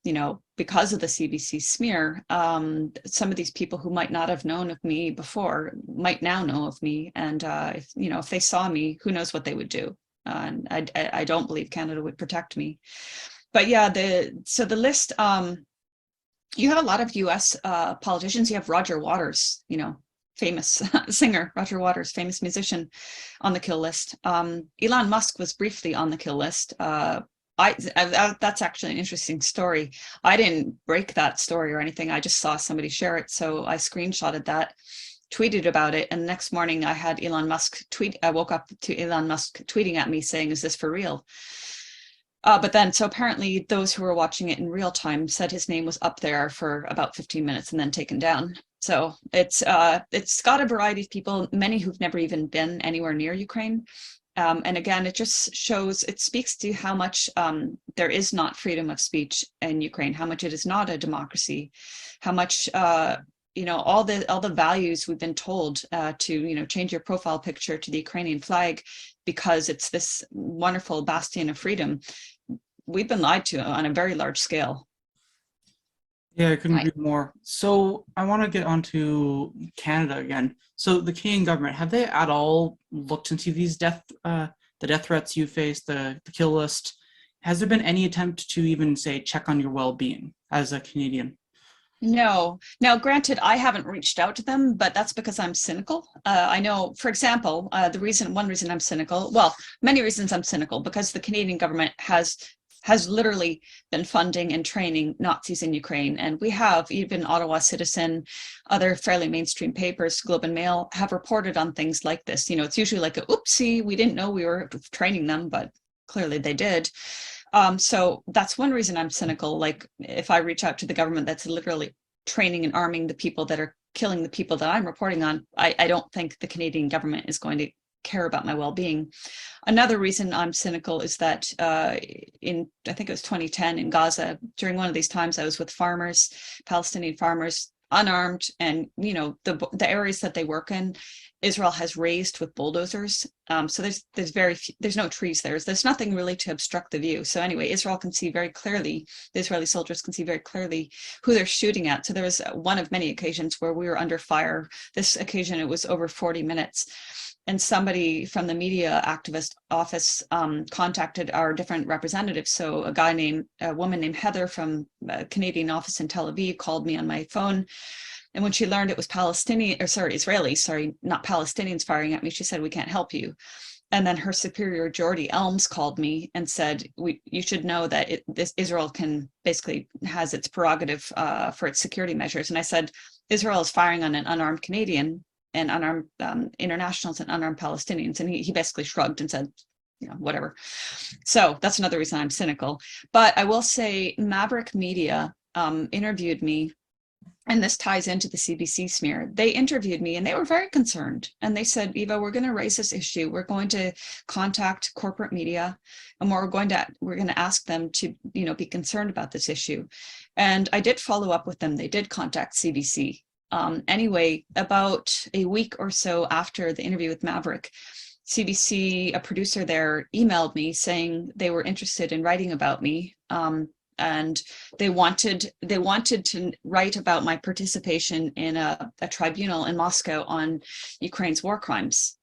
S2: because of the CBC smear, some of these people who might not have known of me before might now know of me. And, if they saw me, who knows what they would do. And I don't believe Canada would protect me. But yeah, the list, you have a lot of US politicians. You have Roger Waters, famous singer, Roger Waters, famous musician, on the kill list. Elon Musk was briefly on the kill list. That's actually an interesting story. I didn't break that story or anything. I just saw somebody share it. So I screenshotted that, tweeted about it. And the next morning I had Elon Musk tweet. I woke up to Elon Musk tweeting at me saying, "Is this for real?" But then, so apparently those who were watching it in real time said his name was up there for about 15 minutes and then taken down. So it's got a variety of people, many who've never even been anywhere near Ukraine. And again, it just speaks to how much there is not freedom of speech in Ukraine, how much it is not a democracy, how much, all the values we've been told to, change your profile picture to the Ukrainian flag because it's this wonderful bastion of freedom. We've been lied to on a very large scale.
S1: Yeah, I couldn't agree more. So I want to get onto Canada again. So the Canadian government, have they at all looked into these the death threats you face, the kill list? Has there been any attempt to even say check on your well-being as a Canadian?
S2: No. Now, granted, I haven't reached out to them, but that's because I'm cynical. I know, for example, one reason I'm cynical, well, many reasons I'm cynical, because the Canadian government has literally been funding and training Nazis in Ukraine. And we have, even Ottawa Citizen, other fairly mainstream papers, Globe and Mail, have reported on things like this. It's usually like a, oopsie, we didn't know we were training them, but clearly they did. So that's one reason I'm cynical. Like if I reach out to the government that's literally training and arming the people that are killing the people that I'm reporting on, I don't think the Canadian government is going to care about my well-being. Another reason I'm cynical is that I think it was 2010 in Gaza, during one of these times I was with farmers, Palestinian farmers. unarmed, and the areas that they work in, Israel has razed with bulldozers. So there's no trees there. There's nothing really to obstruct the view. So anyway, Israel can see very clearly, the Israeli soldiers can see very clearly who they're shooting at. So there was one of many occasions where we were under fire. This occasion, it was over 40 minutes. And somebody from the media activist office contacted our different representatives. So a woman named Heather from a Canadian office in Tel Aviv called me on my phone. And when she learned it was Israelis, not Palestinians firing at me, she said, "We can't help you." And then her superior, Jordy Elms, called me and said, "You should know that Israel has its prerogative for its security measures." And I said, "Israel is firing on an unarmed Canadian and unarmed internationals and unarmed Palestinians." And he basically shrugged and said, whatever. So that's another reason I'm cynical. But I will say Maverick Media interviewed me. And this ties into the CBC smear. They interviewed me and they were very concerned. And they said, "Eva, we're going to raise this issue. We're going to contact corporate media, and we're going to ask them to, be concerned about this issue." And I did follow up with them. They did contact CBC. Anyway, about a week or so after the interview with Maverick, CBC, a producer there, emailed me saying they were interested in writing about me. And they wanted to write about my participation in a tribunal in Moscow on Ukraine's war crimes.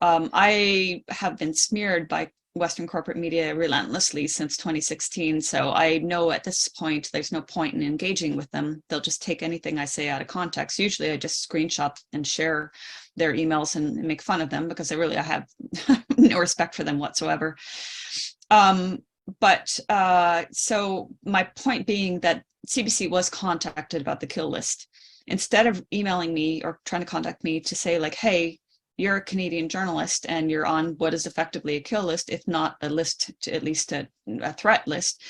S2: I have been smeared by Western corporate media relentlessly since 2016. So I know at this point, there's no point in engaging with them. They'll just take anything I say out of context. Usually I just screenshot and share their emails and make fun of them because I have no respect for them whatsoever. So my point being that CBC was contacted about the kill list. Instead of emailing me or trying to contact me to say like, "Hey, you're a Canadian journalist and you're on what is effectively a kill list, if not a list to at least a threat list,"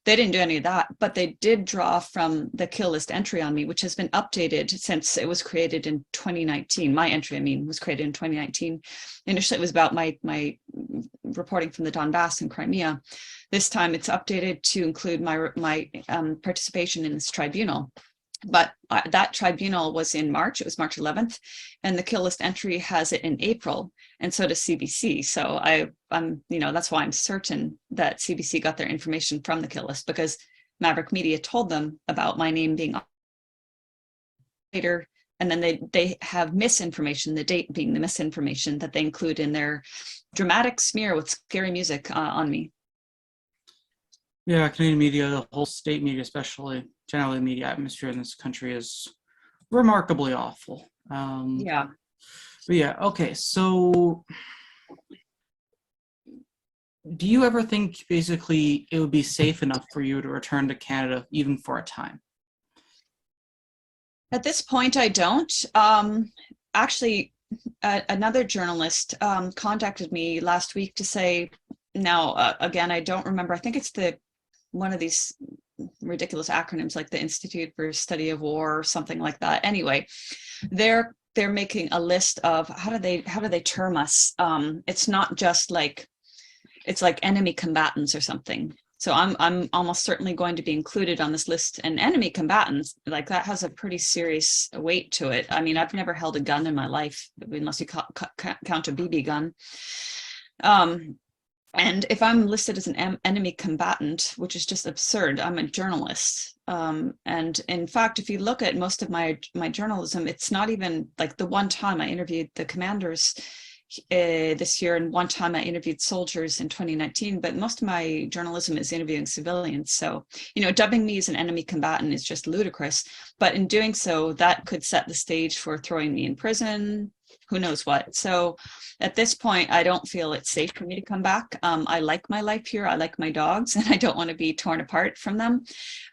S2: they didn't do any of that. But they did draw from the kill list entry on me, which has been updated since it was created in 2019. My entry, was created in 2019. Initially, it was about my reporting from the Donbass and Crimea. This time, it's updated to include my participation in this tribunal. But that tribunal was in March. It was March 11th, and the kill list entry has it in April, and so does CBC. So I'm that's why I'm certain that CBC got their information from the kill list, because Maverick Media told them about my name being later, and then they have misinformation, the date being the misinformation that they include in their dramatic smear with scary music on me.
S1: Yeah, Canadian media, the whole state media, especially generally the media atmosphere in this country is remarkably awful.
S2: Yeah.
S1: But yeah, okay. So do you ever think basically it would be safe enough for you to return to Canada even for a time?
S2: At this point, I don't. Actually, another journalist contacted me last week to say, now, again, I don't remember. I think it's one of these ridiculous acronyms like the Institute for Study of War or something like that. Anyway, they're making a list of how do they term us? It's not just like, it's like enemy combatants or something. So I'm almost certainly going to be included on this list. And enemy combatants, like, that has a pretty serious weight to it. I've never held a gun in my life, unless you count a BB gun. And if I'm listed as an enemy combatant, which is just absurd, I'm a journalist. And in fact, if you look at most of my journalism, it's not even like the one time I interviewed the commanders this year, and one time I interviewed soldiers in 2019, but most of my journalism is interviewing civilians. So, dubbing me as an enemy combatant is just ludicrous. But in doing so, that could set the stage for throwing me in prison, who knows what. So at this point, I don't feel it's safe for me to come back. I like my life here. I like my dogs, and I don't want to be torn apart from them.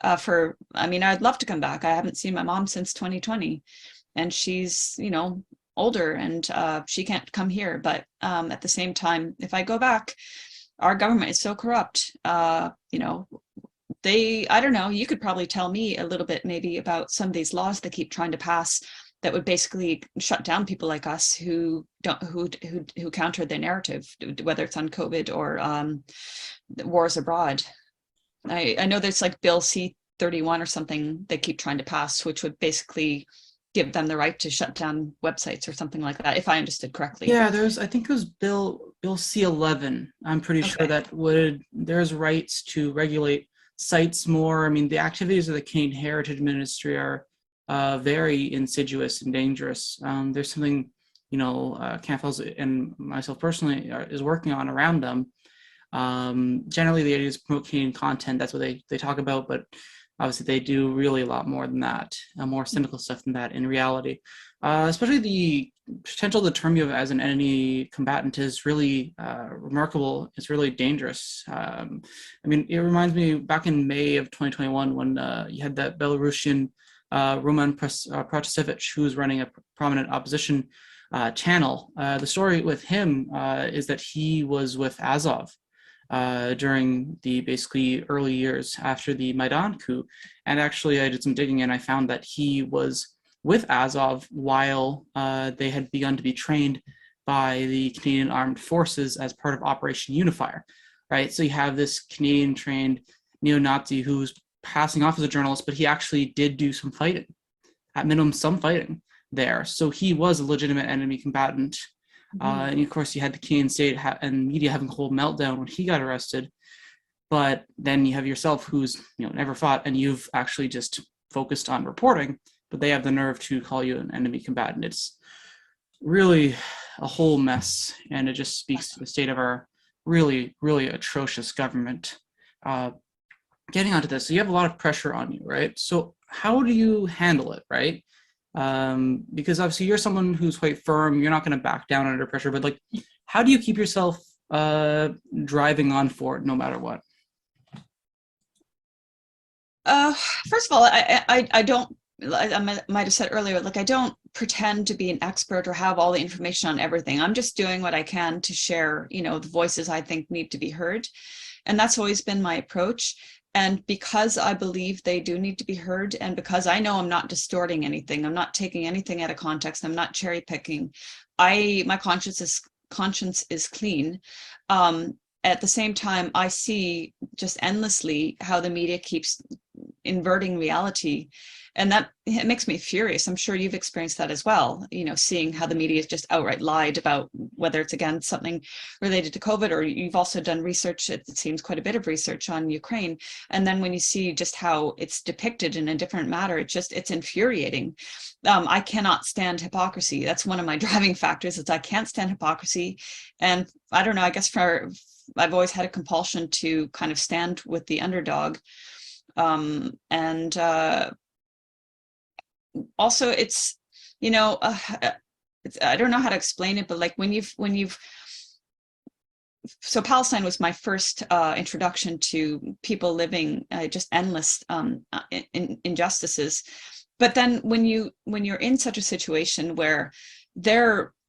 S2: I'd love to come back. I haven't seen my mom since 2020, and she's, older, and she can't come here. But at the same time, if I go back, our government is so corrupt. I don't know, you could probably tell me a little bit maybe about some of these laws they keep trying to pass that would basically shut down people like us who counter their narrative, whether it's on COVID or wars abroad. I know there's like Bill C 31 or something they keep trying to pass, which would basically give them the right to shut down websites or something like that, if I understood correctly.
S1: Yeah, I think it was Bill C-11. I'm pretty sure that there's rights to regulate sites more. I mean, the activities of the Canadian Heritage Ministry are very insidious and dangerous. There's something, CANFLs and myself personally is working on around them. Generally, the idea is promote Canadian content. That's what they talk about, but obviously they do really a lot more than that, more cynical stuff than that in reality. Especially the potential to term you as an enemy combatant is really remarkable. It's really dangerous. I mean, it reminds me back in May of 2021 when you had that Belarusian Roman Protasevich, who was running a prominent opposition channel. The story with him is that he was with Azov during the basically early years after the Maidan coup. And actually, I did some digging and I found that he was with Azov while they had begun to be trained by the Canadian Armed Forces as part of Operation Unifier, right? So you have this Canadian trained neo-Nazi who's passing off as a journalist, but he actually did do some fighting, at minimum some fighting there. So he was a legitimate enemy combatant. And of course, you had the Canadian state and media having a whole meltdown when he got arrested. But then you have yourself, who's never fought, and you've actually just focused on reporting. But they have the nerve to call you an enemy combatant. It's really a whole mess, and it just speaks to the state of our really, really atrocious government. Getting onto this, so you have a lot of pressure on you, right? So how do you handle it, right? Because obviously you're someone who's quite firm, you're not going to back down under pressure, but like, how do you keep yourself driving on for it no matter what?
S2: First of all, I don't, I might have said earlier, like I don't pretend to be an expert or have all the information on everything. I'm just doing what I can to share, the voices I think need to be heard. And that's always been my approach. And because I believe they do need to be heard, and because I know I'm not distorting anything, I'm not taking anything out of context, I'm not cherry picking, my conscience is clean. At the same time, I see just endlessly how the media keeps inverting reality. And it makes me furious. I'm sure you've experienced that as well, seeing how the media has just outright lied about whether it's, again, something related to COVID, or you've also done research, it seems quite a bit of research on Ukraine. And then when you see just how it's depicted in a different manner, it's infuriating. I cannot stand hypocrisy. That's one of my driving factors, is I can't stand hypocrisy. And I don't know, I guess I've always had a compulsion to kind of stand with the underdog. Also, it's I don't know how to explain it, but like so Palestine was my first introduction to people living just endless injustices. But then when you're in such a situation where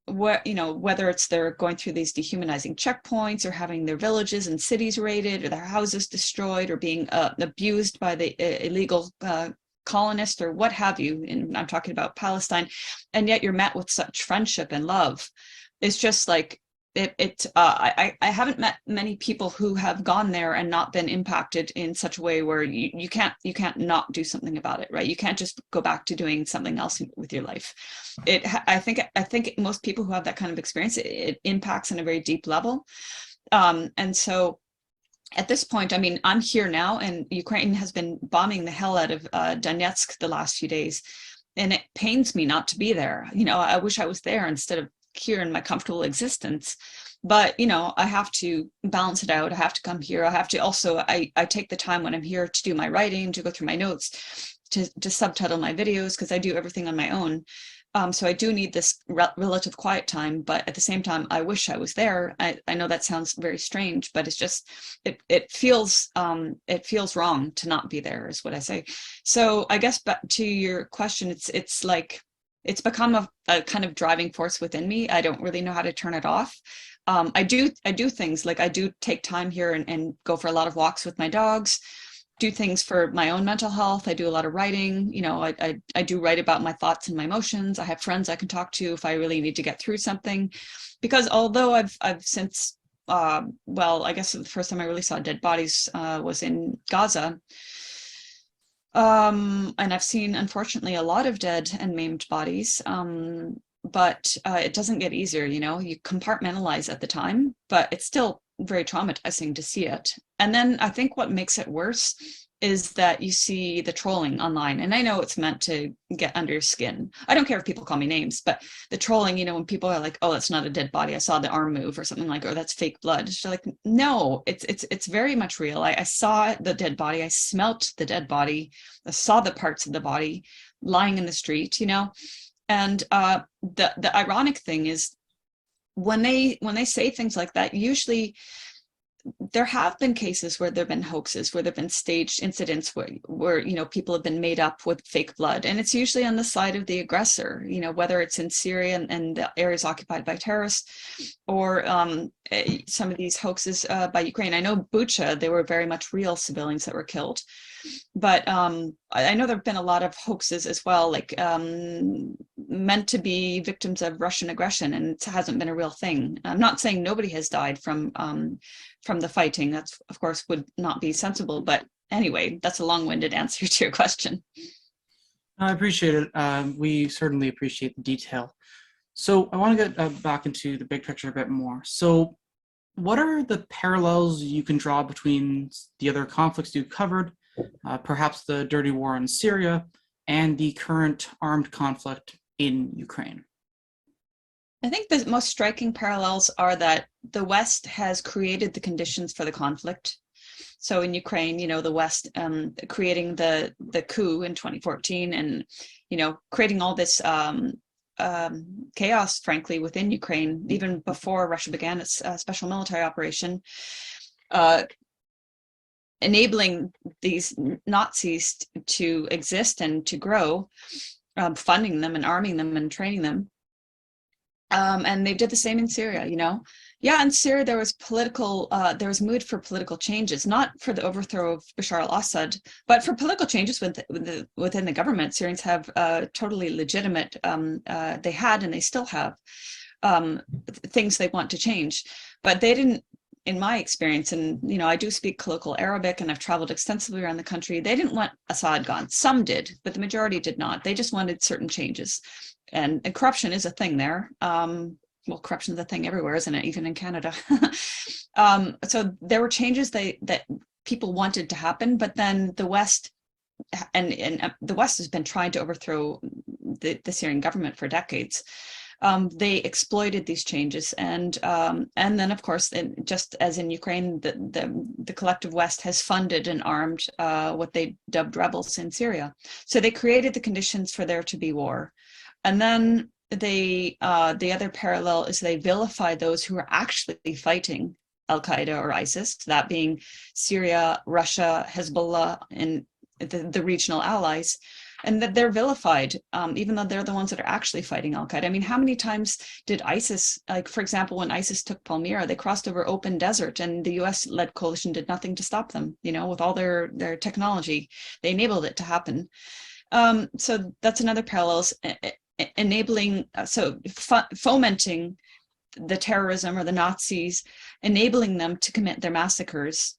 S2: whether it's they're going through these dehumanizing checkpoints, or having their villages and cities raided, or their houses destroyed, or being abused by the illegal colonist, or what have you, and I'm talking about Palestine, and yet you're met with such friendship and love. It's just like I haven't met many people who have gone there and not been impacted in such a way where you can't not do something about it, right? You can't just go back to doing something else with your life. I think most people who have that kind of experience, it impacts on a very deep level. And so at this point, I mean, I'm here now, and Ukraine has been bombing the hell out of Donetsk the last few days, and it pains me not to be there. I wish I was there instead of here in my comfortable existence. But I have to balance it out. I have to come here. I have to also, I take the time when I'm here to do my writing, to go through my notes, to subtitle my videos, because I do everything on my own. So I do need this relative quiet time, but at the same time, I wish I was there. I know that sounds very strange, but it's just, it feels wrong to not be there, is what I say. So I guess back to your question, it's like, it's become a kind of driving force within me. I don't really know how to turn it off. I do things like, I do take time here and go for a lot of walks with my dogs, do things for my own mental health. I do a lot of writing. I do write about my thoughts and my emotions. I have friends I can talk to if I really need to get through something, because although I've since, I guess the first time I really saw dead bodies was in Gaza. And I've seen, unfortunately, a lot of dead and maimed bodies. But it doesn't get easier, you know, you compartmentalize at the time, but it's still very traumatizing to see it. And then I think what makes it worse is that you see the trolling online. And I know it's meant to get under your skin. I don't care if people call me names, but the trolling, you know, when people are like, oh, that's not a dead body, I saw the arm move, or something like, or that's fake blood. It's like, no, it's very much real. I saw the dead body, I smelt the dead body, I saw the parts of the body lying in the street, you know. And the ironic thing is when they say things like that, usually there have been cases where there have been hoaxes, where there have been staged incidents where you know, people have been made up with fake blood, and it's usually on the side of the aggressor, you know, whether it's in Syria and the areas occupied by terrorists, or some of these hoaxes by Ukraine. I know Bucha, they were very much real civilians that were killed, but I know there have been a lot of hoaxes as well, like meant to be victims of Russian aggression, and it hasn't been a real thing. I'm not saying nobody has died from the fighting. That's, of course, would not be sensible. But anyway, that's a long-winded answer to your question.
S1: I appreciate it. We certainly appreciate the detail. So I want to get back into the big picture a bit more. So what are the parallels you can draw between the other conflicts you covered, perhaps the dirty war in Syria, and the current armed conflict in Ukraine?
S2: I think the most striking parallels are that the West has created the conditions for the conflict. So in Ukraine, you know, the West creating the coup in 2014, and, you know, creating all this chaos, frankly, within Ukraine, even before Russia began its special military operation, enabling these Nazis to exist and to grow, funding them and arming them and training them. And they did the same in Syria, you know. Yeah, in Syria there was mood for political changes, not for the overthrow of Bashar al-Assad, but for political changes within the government. Syrians have totally legitimate, they had and they still have things they want to change, but they didn't, in my experience, and you know, I do speak colloquial Arabic and I've traveled extensively around the country, they didn't want Assad gone. Some did, but the majority did not. They just wanted certain changes. And corruption is a thing there. Well, corruption is a thing everywhere, isn't it? Even in Canada. So there were changes that people wanted to happen, but then the West and the West has been trying to overthrow the Syrian government for decades. They exploited these changes, and then, of course, just as in Ukraine, the collective West has funded and armed what they dubbed rebels in Syria. So they created the conditions for there to be war. And then the other parallel is they vilify those who are actually fighting Al-Qaeda or ISIS, that being Syria, Russia, Hezbollah, and the regional allies, and that they're vilified, even though they're the ones that are actually fighting Al-Qaeda. I mean, how many times did ISIS, like, for example, when ISIS took Palmyra, they crossed over open desert and the US-led coalition did nothing to stop them, you know, with all their technology. They enabled it to happen. So that's another parallels. Enabling, fomenting the terrorism or the Nazis, enabling them to commit their massacres,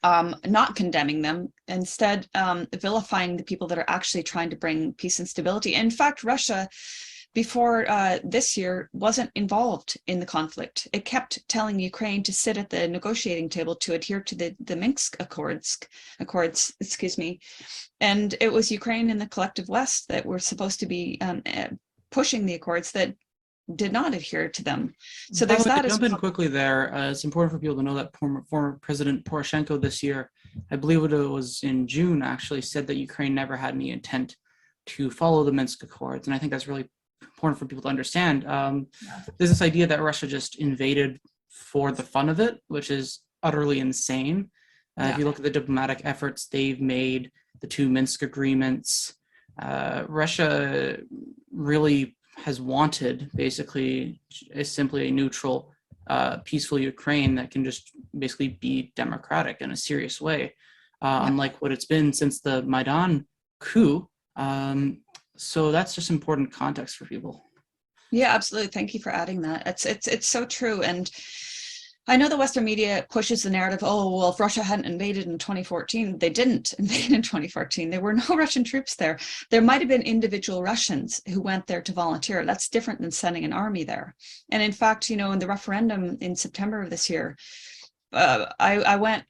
S2: not condemning them, instead vilifying the people that are actually trying to bring peace and stability. In fact, Russia, before this year, wasn't involved in the conflict. It kept telling Ukraine to sit at the negotiating table to adhere to the Minsk Accords, excuse me. And it was Ukraine and the collective West that were supposed to be pushing the Accords that did not adhere to them. So there's that.
S1: Jump in quickly there. It's important for people to know that former President Poroshenko this year, I believe it was in June, actually said that Ukraine never had any intent to follow the Minsk Accords. And I think that's really important for people to understand. There's this idea that Russia just invaded for the fun of it, which is utterly insane. If you look at the diplomatic efforts they've made, the two Minsk agreements, Russia really has wanted basically is simply a neutral, peaceful Ukraine that can just basically be democratic in a serious way, unlike what it's been since the Maidan coup. So that's just important context for people.
S2: Yeah, absolutely. Thank you for adding that. It's so true. And I know the Western media pushes the narrative, oh, well, if Russia hadn't invaded in 2014, they didn't invade in 2014. There were no Russian troops there. There might have been individual Russians who went there to volunteer. That's different than sending an army there. And in fact, you know, in the referendum in September of this year, I went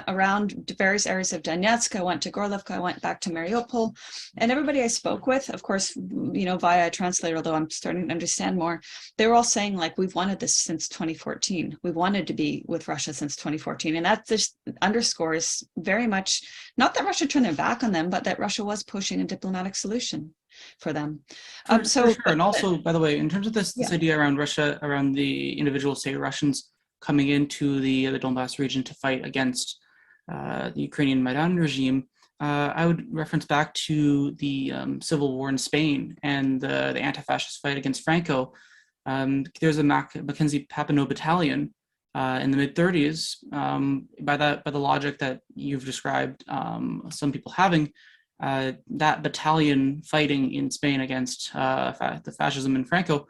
S2: around to various areas of Donetsk. I went to Gorlovka. I went back to Mariupol, and everybody I spoke with, of course, you know, via a translator, although I'm starting to understand more, they were all saying like, we've wanted this since 2014. We wanted to be with Russia since 2014, and that just underscores very much not that Russia turned their back on them, but that Russia was pushing a diplomatic solution for them.
S1: For sure. And also, by the way, in terms of this idea around Russia, around the individual, say, Russians coming into the Donbass region to fight against the Ukrainian Maidan regime, I would reference back to the civil war in Spain and the anti-fascist fight against Franco. There's a Mackenzie Papineau battalion in the mid-30s. By the logic that you've described, some people having, that battalion fighting in Spain against the fascism in Franco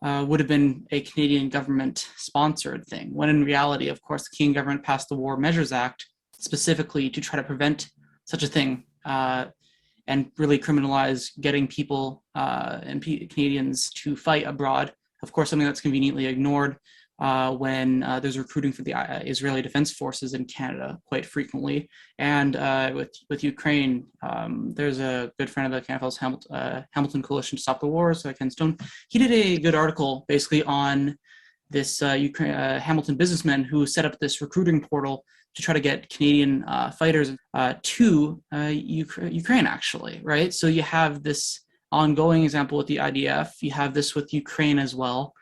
S1: would have been a Canadian government sponsored thing, when in reality, of course, the Canadian government passed the War Measures Act specifically to try to prevent such a thing and really criminalize getting people and Canadians to fight abroad. Of course, something that's conveniently ignored when there's recruiting for the Israeli Defense Forces in Canada quite frequently. And with Ukraine, there's a good friend of the CanFL's Hamilton Coalition to Stop the War, so Ken Stone. He did a good article basically on this Hamilton businessman who set up this recruiting portal to try to get Canadian fighters to Ukraine, actually, right? So you have this ongoing example with the IDF. You have this with Ukraine as well.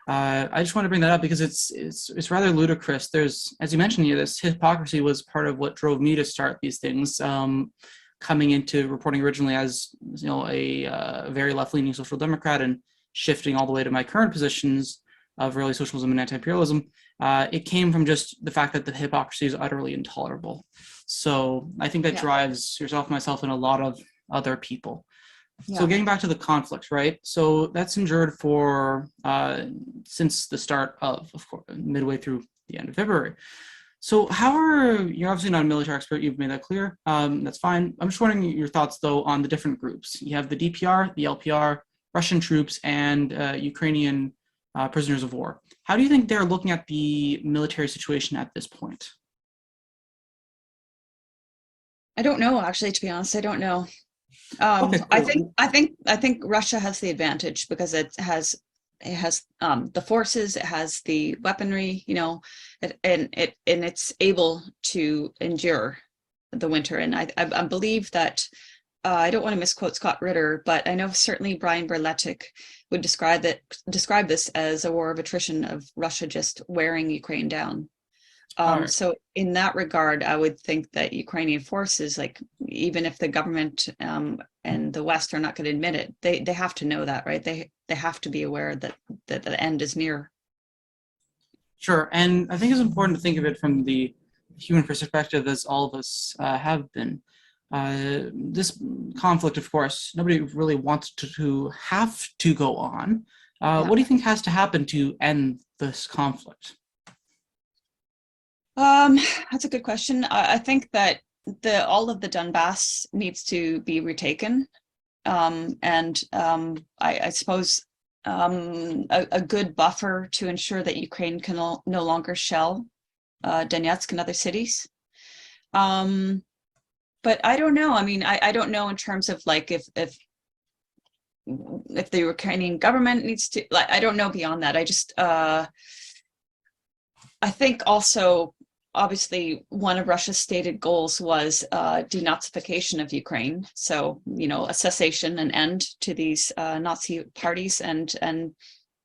S1: I just want to bring that up because it's rather ludicrous. There's, as you mentioned, this hypocrisy was part of what drove me to start these things. Coming into reporting originally as a very left-leaning social democrat and shifting all the way to my current positions of early socialism and anti-imperialism, it came from just the fact that the hypocrisy is utterly intolerable. So I think that drives yourself, myself, and a lot of other people. Yeah. So getting back to the conflict, right? So that's endured for since the start of course, midway through the end of February. So you're obviously not a military expert, you've made that clear. That's fine. I'm just wondering your thoughts, though, on the different groups. You have the DPR, the LPR, Russian troops, and Ukrainian prisoners of war. How do you think they're looking at the military situation at this point?
S2: I don't know, actually, to be honest. I don't know. Okay, cool. I think Russia has the advantage because it has the forces, it has the weaponry, and it's able to endure the winter. And I believe that I don't want to misquote Scott Ritter, but I know certainly Brian Berletic would describe this as a war of attrition, of Russia just wearing Ukraine down. Right. So in that regard, I would think that Ukrainian forces, like, even if the government and the West are not going to admit it, they have to know that, right? They have to be aware that the end is near. Sure. And I think it's important to think of it from the human perspective, as all of us have been. This conflict, of course, nobody really wants to have to go on. What do you think has to happen to end this conflict? That's a good question. I think that all of the Donbass needs to be retaken. I suppose a good buffer to ensure that Ukraine can no longer shell Donetsk and other cities. But I don't know. I mean, I don't know in terms of like if the Ukrainian government needs to, like, I don't know beyond that. I just I think also, obviously, one of Russia's stated goals was denazification of Ukraine. So, a cessation, an end to these Nazi parties and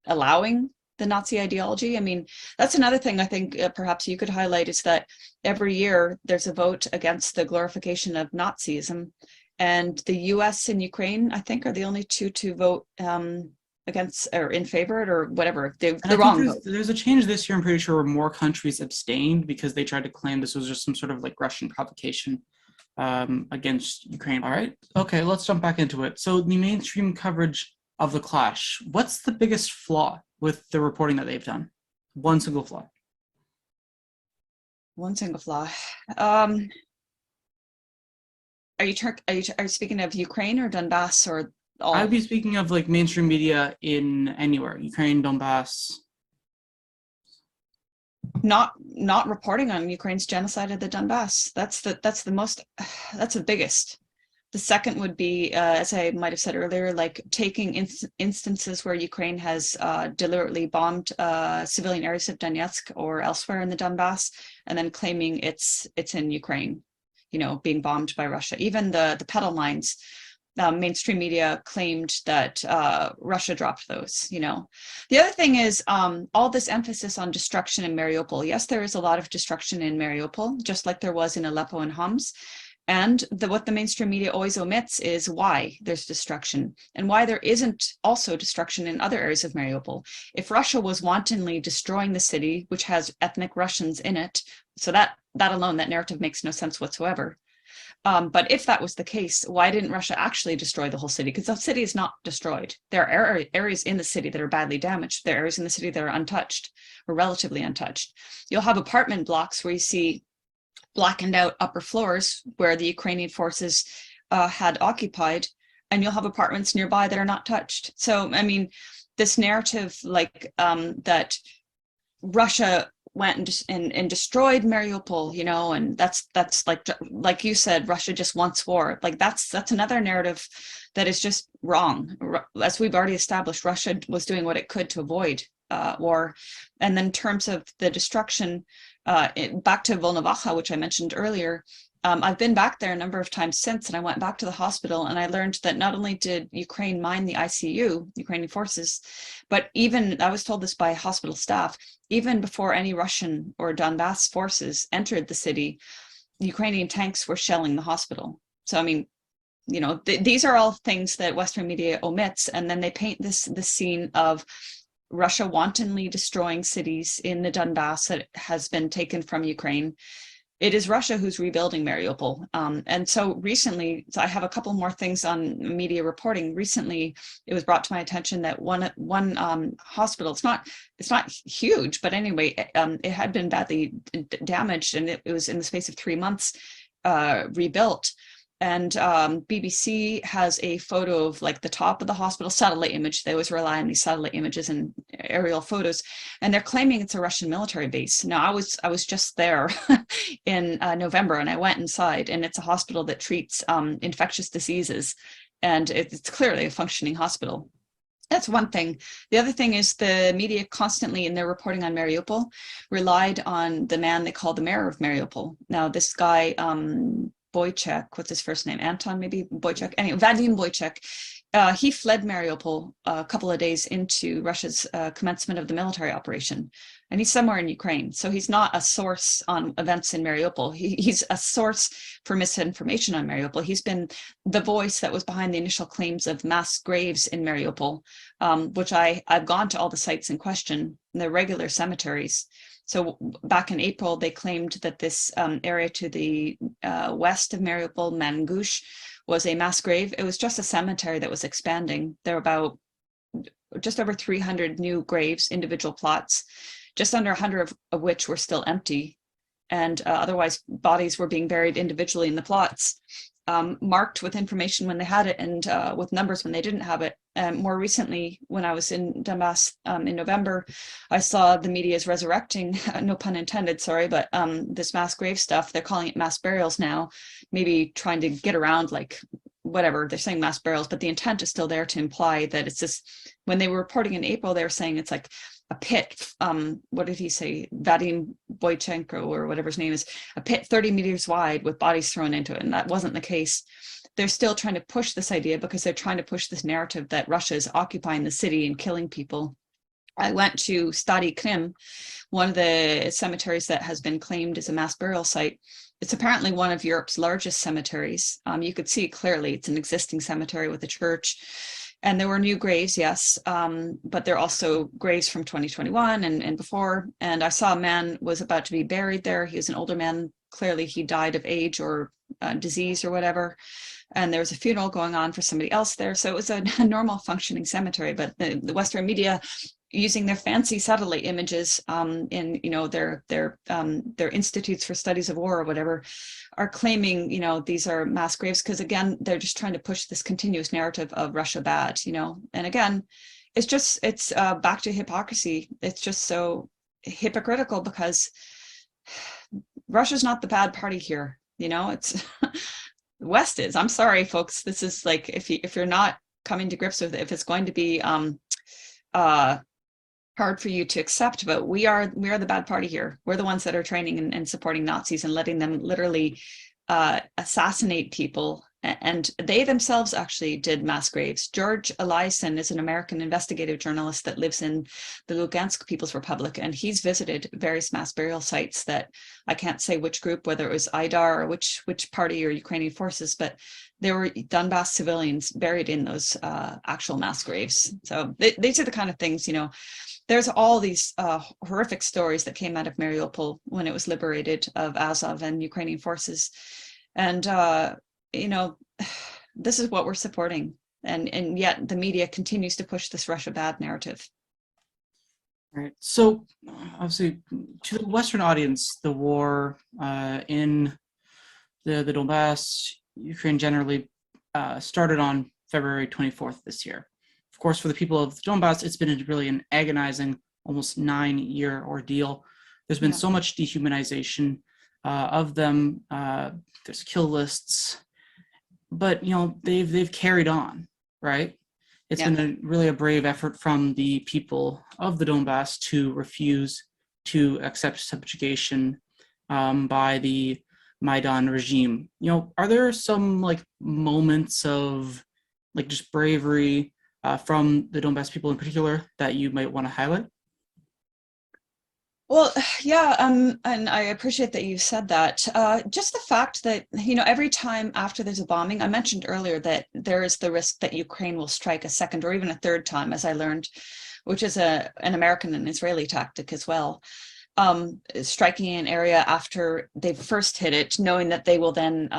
S2: allowing the Nazi ideology. I mean, that's another thing I think perhaps you could highlight, is that every year there's a vote against the glorification of Nazism. And the US and Ukraine, I think, are the only two to vote against or in favor it, or whatever. They're wrong. There's a change this year, I'm pretty sure, where more countries abstained because they tried to claim this was just some sort of like Russian provocation against Ukraine. All right. Okay, let's jump back into it. So the mainstream coverage of the clash, what's the biggest flaw with the reporting that they've done? One single flaw. One single flaw. Are you speaking of Ukraine or Donbass or all?
S1: I would be speaking of like mainstream media in anywhere, Ukraine, Donbass.
S2: Not reporting on Ukraine's genocide of the Donbass. That's the biggest. The second would be, as I might have said earlier, like taking instances where Ukraine has deliberately bombed civilian areas of Donetsk or elsewhere in the Donbass, and then claiming it's in Ukraine, being bombed by Russia. Even the pedal mines, mainstream media claimed that Russia dropped those. The other thing is all this emphasis on destruction in Mariupol. Yes, there is a lot of destruction in Mariupol, just like there was in Aleppo and Homs. And what the mainstream media always omits is why there's destruction and why there isn't also destruction in other areas of Mariupol. If Russia was wantonly destroying the city, which has ethnic Russians in it, so that alone, that narrative makes no sense whatsoever. But if that was the case, why didn't Russia actually destroy the whole city? Because the city is not destroyed. There are areas in the city that are badly damaged. There are areas in the city that are untouched or relatively untouched. You'll have apartment blocks where you see blackened out upper floors where the Ukrainian forces had occupied, and you'll have apartments nearby that are not touched. So, I mean, this narrative that Russia went and destroyed Mariupol, and that's like you said, Russia just wants war. Like that's another narrative that is just wrong. As we've already established, Russia was doing what it could to avoid war. And then in terms of the destruction, back to Volnovakha, which I mentioned earlier, I've been back there a number of times since, and I went back to the hospital and I learned that not only did Ukraine mine the ICU, Ukrainian forces, but even, I was told this by hospital staff, even before any Russian or Donbass forces entered the city, Ukrainian tanks were shelling the hospital. So, I mean, these are all things that Western media omits, and then they paint this scene of Russia wantonly destroying cities in the Donbass that has been taken from Ukraine. It is Russia who's rebuilding Mariupol. And so recently, I have a couple more things on media reporting. Recently, it was brought to my attention that one hospital, it's not huge, but anyway, it had been badly damaged, and it was in the space of 3 months rebuilt. And BBC has a photo of like the top of the hospital, satellite image. They always rely on these satellite images and aerial photos, and they're claiming it's a Russian military base. Now, I was just there in November, and I went inside, and it's a hospital that treats infectious diseases, and it's clearly a functioning hospital. That's one thing. The other thing is the media constantly, in their reporting on Mariupol, relied on the man they call the mayor of Mariupol. Now, this guy, Boychuk, what's his first name? Anton, maybe? Boychuk. Anyway, Vadim Boychuk. He fled Mariupol a couple of days into Russia's commencement of the military operation. And he's somewhere in Ukraine. So he's not a source on events in Mariupol. He's a source for misinformation on Mariupol. He's been the voice that was behind the initial claims of mass graves in Mariupol, which I've gone to all the sites in question, and they're regular cemeteries. So back in April, they claimed that this area to the west of Mariupol, Mangush, was a mass grave. It was just a cemetery that was expanding. There were about just over 300 new graves, individual plots, just under 100 of which were still empty. And otherwise, bodies were being buried individually in the plots, marked with information when they had it and with numbers when they didn't have it. More recently, when I was in Donbass in November, I saw the media is resurrecting, no pun intended, sorry, but this mass grave stuff. They're calling it mass burials now, maybe trying to get around like whatever, they're saying mass burials, but the intent is still there to imply that it's this, when they were reporting in April, they were saying it's like a pit, what did he say, Vadim Boychenko or whatever his name is, a pit 30 meters wide with bodies thrown into it, and that wasn't the case. They're still trying to push this idea because they're trying to push this narrative that Russia is occupying the city and killing people. I went to Stary Krim, one of the cemeteries that has been claimed as a mass burial site. It's apparently one of Europe's largest cemeteries. You could see clearly it's an existing cemetery with a church. And there were new graves, yes, but there are also graves from 2021 and before. And I saw a man was about to be buried there. He was an older man. Clearly he died of age or disease or whatever. And there was a funeral going on for somebody else there. So it was a normal functioning cemetery, but the Western media using their fancy satellite images in their institutes for studies of war or whatever, are claiming these are mass graves, because again they're just trying to push this continuous narrative of Russia bad, and again it's back to hypocrisy. It's just so hypocritical, because Russia's not the bad party here. It's the West is. I'm sorry, folks. This is like, if you're not coming to grips with it, if it's going to be hard for you to accept, but we are the bad party here. We're the ones that are training and supporting Nazis and letting them literally assassinate people. And they themselves actually did mass graves. George Eliason is an American investigative journalist that lives in the Lugansk People's Republic, and he's visited various mass burial sites that I can't say which group, whether it was IDAR or which party or Ukrainian forces, but there were Donbass civilians buried in those actual mass graves. So these are the kind of things, there's all these horrific stories that came out of Mariupol when it was liberated, of Azov and Ukrainian forces. And, this is what we're supporting. And yet the media continues to push this Russia bad narrative.
S1: Right. So obviously, to the Western audience, the war in the Donbass, Ukraine generally, started on February 24th this year. Of course, for the people of the Donbass, it's been really an agonizing, almost 9-year ordeal. There's been so much dehumanization of them. There's kill lists, but they've carried on, right? It's been really a brave effort from the people of the Donbass to refuse to accept subjugation by the Maidan regime. Are there some moments of just bravery from the Donbass people in particular that you might want to highlight?
S2: Well, yeah, and I appreciate that you said that. Just the fact that, every time after there's a bombing, I mentioned earlier that there is the risk that Ukraine will strike a second or even a third time, as I learned, which is an American and Israeli tactic as well. Striking an area after they've first hit it, knowing that they will then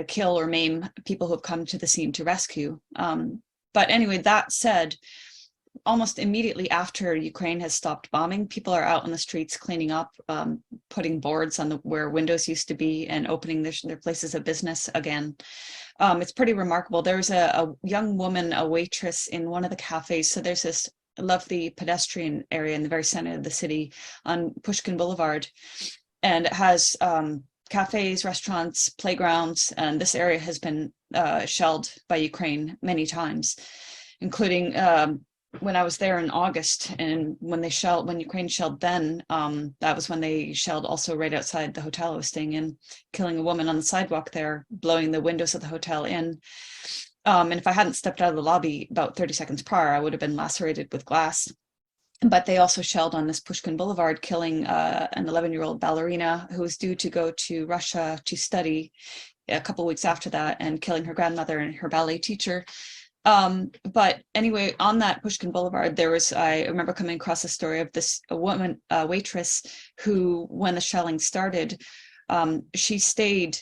S2: kill or maim people who have come to the scene to rescue. But anyway, that said, almost immediately after Ukraine has stopped bombing, people are out on the streets cleaning up, putting boards on where windows used to be, and opening their places of business again. It's pretty remarkable. There's a young woman, a waitress in one of the cafes. So there's this lovely pedestrian area in the very center of the city on Pushkin Boulevard, and it has cafes, restaurants, playgrounds, and this area has been shelled by Ukraine many times, including when I was there in August, and when Ukraine shelled then, that was when they shelled also right outside the hotel I was staying in, killing a woman on the sidewalk there, blowing the windows of the hotel in. And if I hadn't stepped out of the lobby about 30 seconds prior, I would have been lacerated with glass. But they also shelled on this Pushkin Boulevard, killing an 11-year-old ballerina who was due to go to Russia to study a couple of weeks after that, and killing her grandmother and her ballet teacher. But anyway, on that Pushkin Boulevard, I remember coming across a story of a woman, a waitress, who, when the shelling started, she stayed,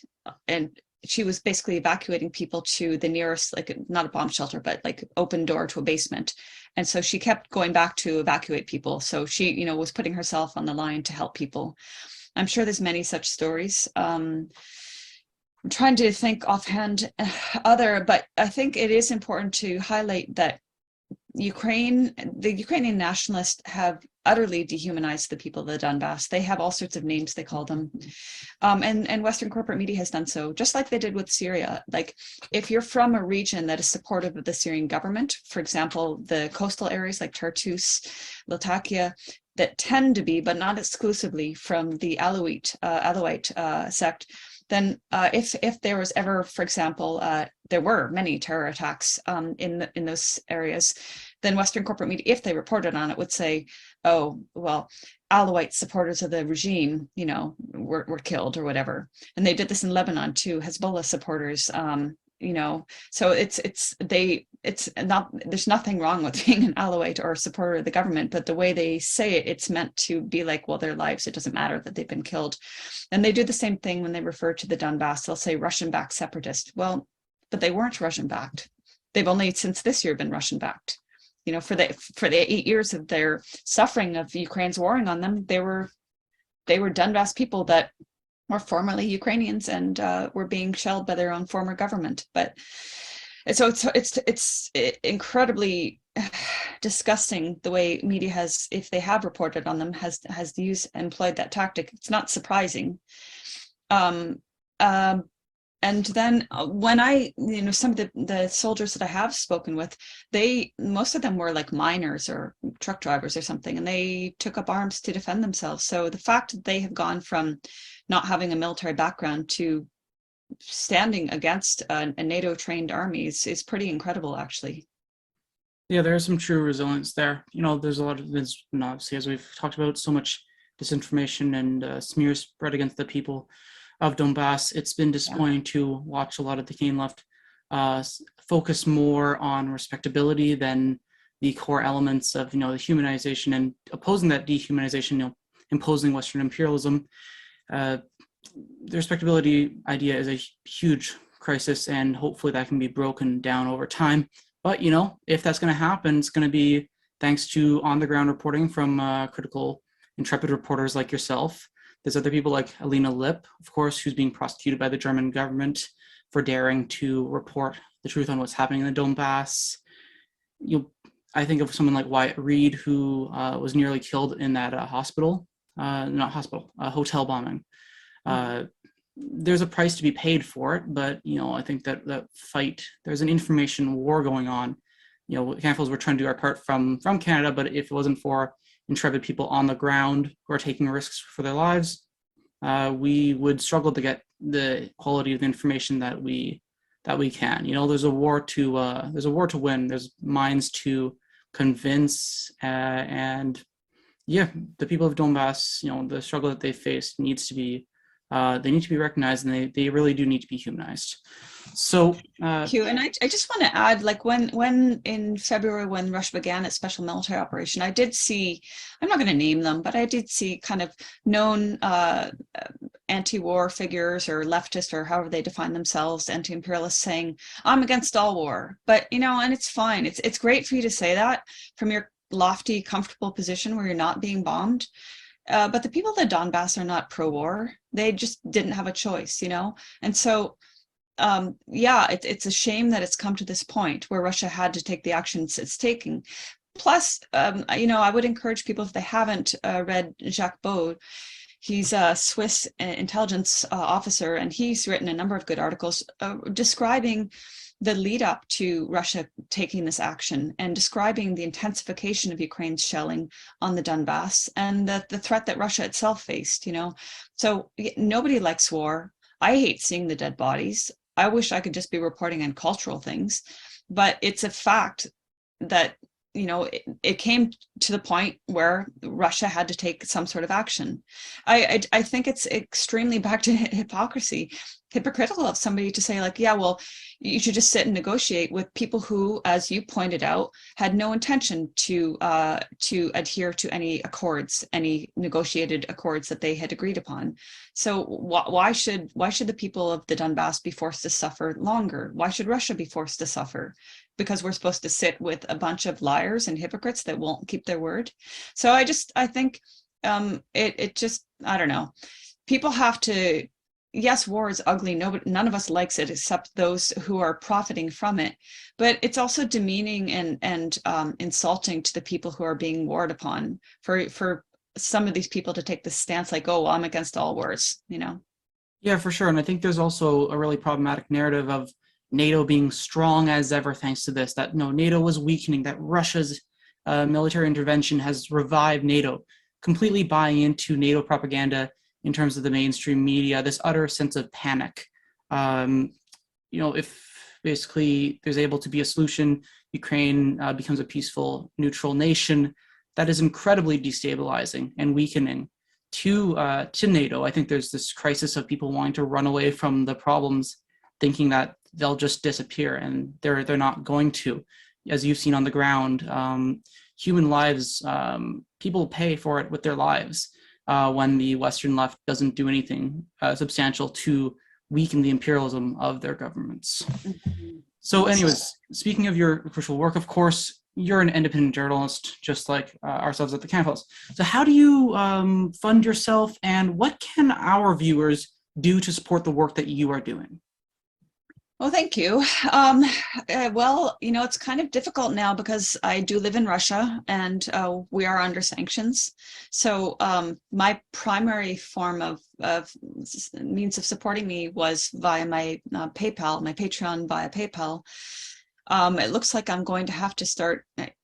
S2: and she was basically evacuating people to the nearest, not a bomb shelter, but open door to a basement. And so she kept going back to evacuate people. So she, was putting herself on the line to help people. I'm sure there's many such stories. I'm trying to think offhand but I think it is important to highlight that the Ukrainian nationalists have utterly dehumanized the people of the Donbass. They have all sorts of names they call them. And Western corporate media has done so, just like they did with Syria. If you're from a region that is supportive of the Syrian government, for example, the coastal areas like Tartus, Latakia, that tend to be, but not exclusively, from the Alawite sect, then if there was ever, for example, there were many terror attacks in those areas, then Western corporate media, if they reported on it, would say, oh, well, Alawite supporters of the regime, were killed or whatever. And they did this in Lebanon too, Hezbollah supporters, so it's not, there's nothing wrong with being an Alawite or a supporter of the government, but the way they say it, it's meant to be like, well, their lives, it doesn't matter that they've been killed. And they do the same thing when they refer to the Donbass. They'll say Russian-backed separatist. Well, but they weren't Russian-backed. They've only since this year been Russian-backed. for the 8 years of their suffering of Ukraine's warring on them, they were Donbass people that were formerly Ukrainians and were being shelled by their own former government. But so it's incredibly disgusting the way media has, if they have reported on them, has employed that tactic. It's not surprising. And then when I, some of the soldiers that I have spoken with, most of them were like miners or truck drivers or something, and they took up arms to defend themselves. So the fact that they have gone from not having a military background to standing against a NATO trained army is pretty incredible, actually.
S1: Yeah, there's some true resilience there. There's a lot of this, obviously, as we've talked about, so much disinformation and smears spread against the people of Donbass. It's been disappointing to watch a lot of the Canadian left focus more on respectability than the core elements of, the humanization and opposing that dehumanization, imposing Western imperialism. The respectability idea is a huge crisis, and hopefully that can be broken down over time. But, if that's going to happen, it's going to be thanks to on-the-ground reporting from critical, intrepid reporters like yourself. There's other people like Alina Lipp, of course, who's being prosecuted by the German government for daring to report the truth on what's happening in the Donbass. I think of someone like Wyatt Reed, who was nearly killed in that hotel bombing. There's a price to be paid for it, but I think that fight, there's an information war going on. Canfields, we're trying to do our part from Canada, but if it wasn't for intrepid people on the ground who are taking risks for their lives, we would struggle to get the quality of the information that we can. There's a war to win. There's minds to convince, and the people of Donbass, the struggle that they face needs to be recognized, and they really do need to be humanized. So
S2: thank you. And I just want to add, like when in February, when Russia began its special military operation, I did see, I'm not going to name them, but I did see kind of known anti-war figures or leftist or however they define themselves, anti-imperialists, saying, I'm against all war. But, and it's fine. It's great for you to say that from your lofty, comfortable position where you're not being bombed. But the people of the Donbass are not pro-war. They just didn't have a choice, And so, it's a shame that it's come to this point where Russia had to take the actions it's taking. Plus, I would encourage people, if they haven't read Jacques Baud, he's a Swiss intelligence officer, and he's written a number of good articles describing the lead up to Russia taking this action and describing the intensification of Ukraine's shelling on the Donbass and the threat that Russia itself faced, So nobody likes war. I hate seeing the dead bodies. I wish I could just be reporting on cultural things, but it's a fact that, it came to the point where Russia had to take some sort of action. I think it's extremely back to hypocritical of somebody to say, like, yeah, well, you should just sit and negotiate with people who, as you pointed out, had no intention to adhere to any negotiated accords that they had agreed upon. So why should the people of the Donbass be forced to suffer longer? Why should Russia be forced to suffer? Because we're supposed to sit with a bunch of liars and hypocrites that won't keep their word. So I think I don't know. People have to. Yes, war is ugly. None of us likes it except those who are profiting from it. But it's also demeaning and insulting to the people who are being warred upon for some of these people to take this stance like, oh, well, I'm against all wars,
S1: Yeah, for sure. And I think there's also a really problematic narrative of NATO being strong as ever thanks to this, that NATO was weakening, that Russia's military intervention has revived NATO, completely buying into NATO propaganda in terms of the mainstream media, this utter sense of panic. If basically there's able to be a solution, Ukraine becomes a peaceful, neutral nation, that is incredibly destabilizing and weakening to NATO. I think there's this crisis of people wanting to run away from the problems, thinking that they'll just disappear, and they're not going to. As you've seen on the ground, human lives, people pay for it with their lives when the Western left doesn't do anything substantial to weaken the imperialism of their governments. So anyways, speaking of your crucial work, of course, you're an independent journalist, just like ourselves at the Canada Files. So how do you fund yourself, and what can our viewers do to support the work that you are doing?
S2: Well, thank you. Well, it's kind of difficult now because I do live in Russia and we are under sanctions. So my primary form of means of supporting me was via my PayPal, my Patreon via PayPal. It looks like I'm going to have to start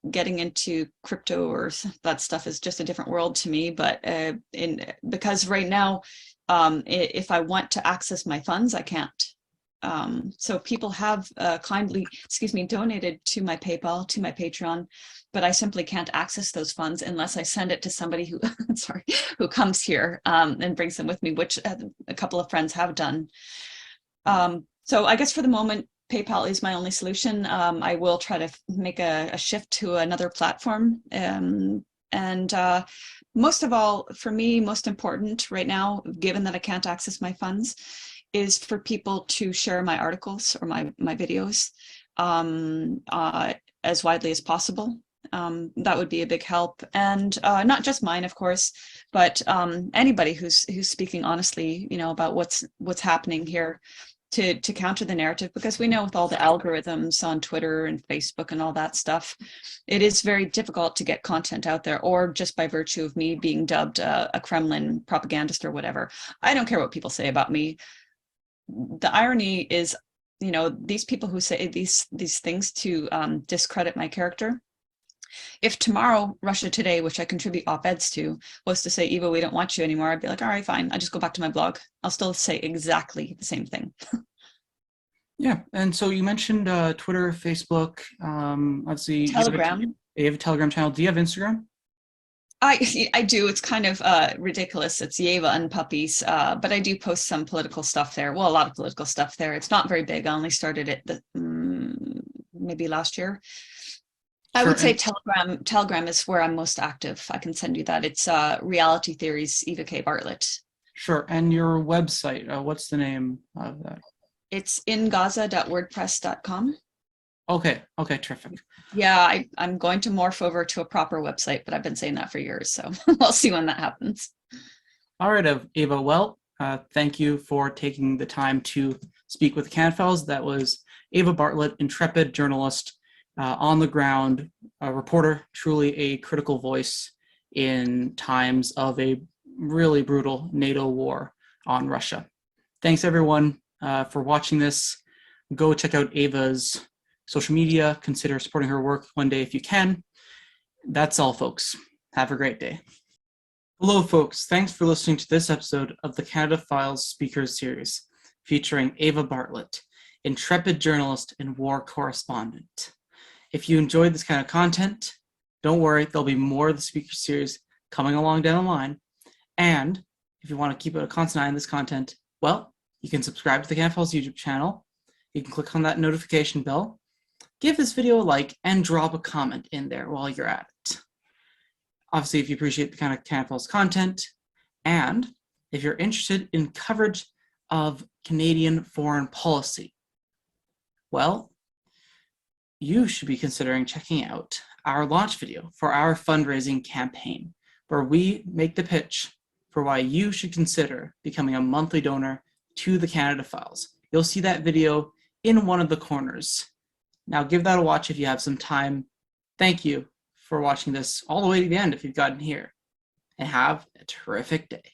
S2: getting into crypto, or that stuff is just a different world to me. But because right now, if I want to access my funds, I can't. So people have kindly, donated to my PayPal, to my Patreon, but I simply can't access those funds unless I send it to somebody who, who comes here and brings them with me, which a couple of friends have done. So I guess for the moment, PayPal is my only solution. I will try to make a shift to another platform. Most of all, for me, most important right now, given that I can't access my funds, is for people to share my articles or my videos as widely as possible. That would be a big help, and not just mine, of course, but anybody who's speaking honestly, about what's happening here, to counter the narrative, because we know with all the algorithms on Twitter and Facebook and all that stuff, it is very difficult to get content out there, or just by virtue of me being dubbed a Kremlin propagandist or whatever. I don't care what people say about me. The irony is, these people who say these things to discredit my character, if tomorrow Russia Today, which I contribute op-eds to, was to say, Eva, we don't want you anymore, I'd be like, all right, fine. I just go back to my blog. I'll still say exactly the same thing.
S1: Yeah, and so you mentioned Twitter, Facebook, obviously
S2: Telegram.
S1: You have a Telegram channel. Do you have Instagram?
S2: I do. It's kind of ridiculous. It's Eva and puppies, but I do post some political stuff there. Well, a lot of political stuff there. It's not very big. I only started it maybe last year. I would say Telegram is where I'm most active. I can send you that. It's Reality Theories, Eva K. Bartlett.
S1: Sure. And your website, what's the name of that?
S2: It's ingaza.wordpress.com.
S1: Okay, terrific.
S2: Yeah, I'm going to morph over to a proper website, but I've been saying that for years, so we'll see when that happens.
S1: All right, Eva. Well, thank you for taking the time to speak with the Canada Files. That was Eva Bartlett, intrepid journalist, on the ground, a reporter, truly a critical voice in times of a really brutal NATO war on Russia. Thanks, everyone, for watching this. Go check out Eva's social media. Consider supporting her work one day if you can. That's all, folks. Have a great day. Hello, folks. Thanks for listening to this episode of the Canada Files Speakers Series, featuring Eva Bartlett, intrepid journalist and war correspondent. If you enjoyed this kind of content, don't worry, there'll be more of the Speakers Series coming along down the line. And if you want to keep a constant eye on this content, well, you can subscribe to the Canada Files YouTube channel. You can click on that notification bell, give this video a like, and drop a comment in there while you're at it. Obviously, if you appreciate the kind of Canada Files content, and if you're interested in coverage of Canadian foreign policy, well, you should be considering checking out our launch video for our fundraising campaign, where we make the pitch for why you should consider becoming a monthly donor to the Canada Files. You'll see that video in one of the corners. Now give that a watch if you have some time. Thank you for watching this all the way to the end if you've gotten here, and have a terrific day.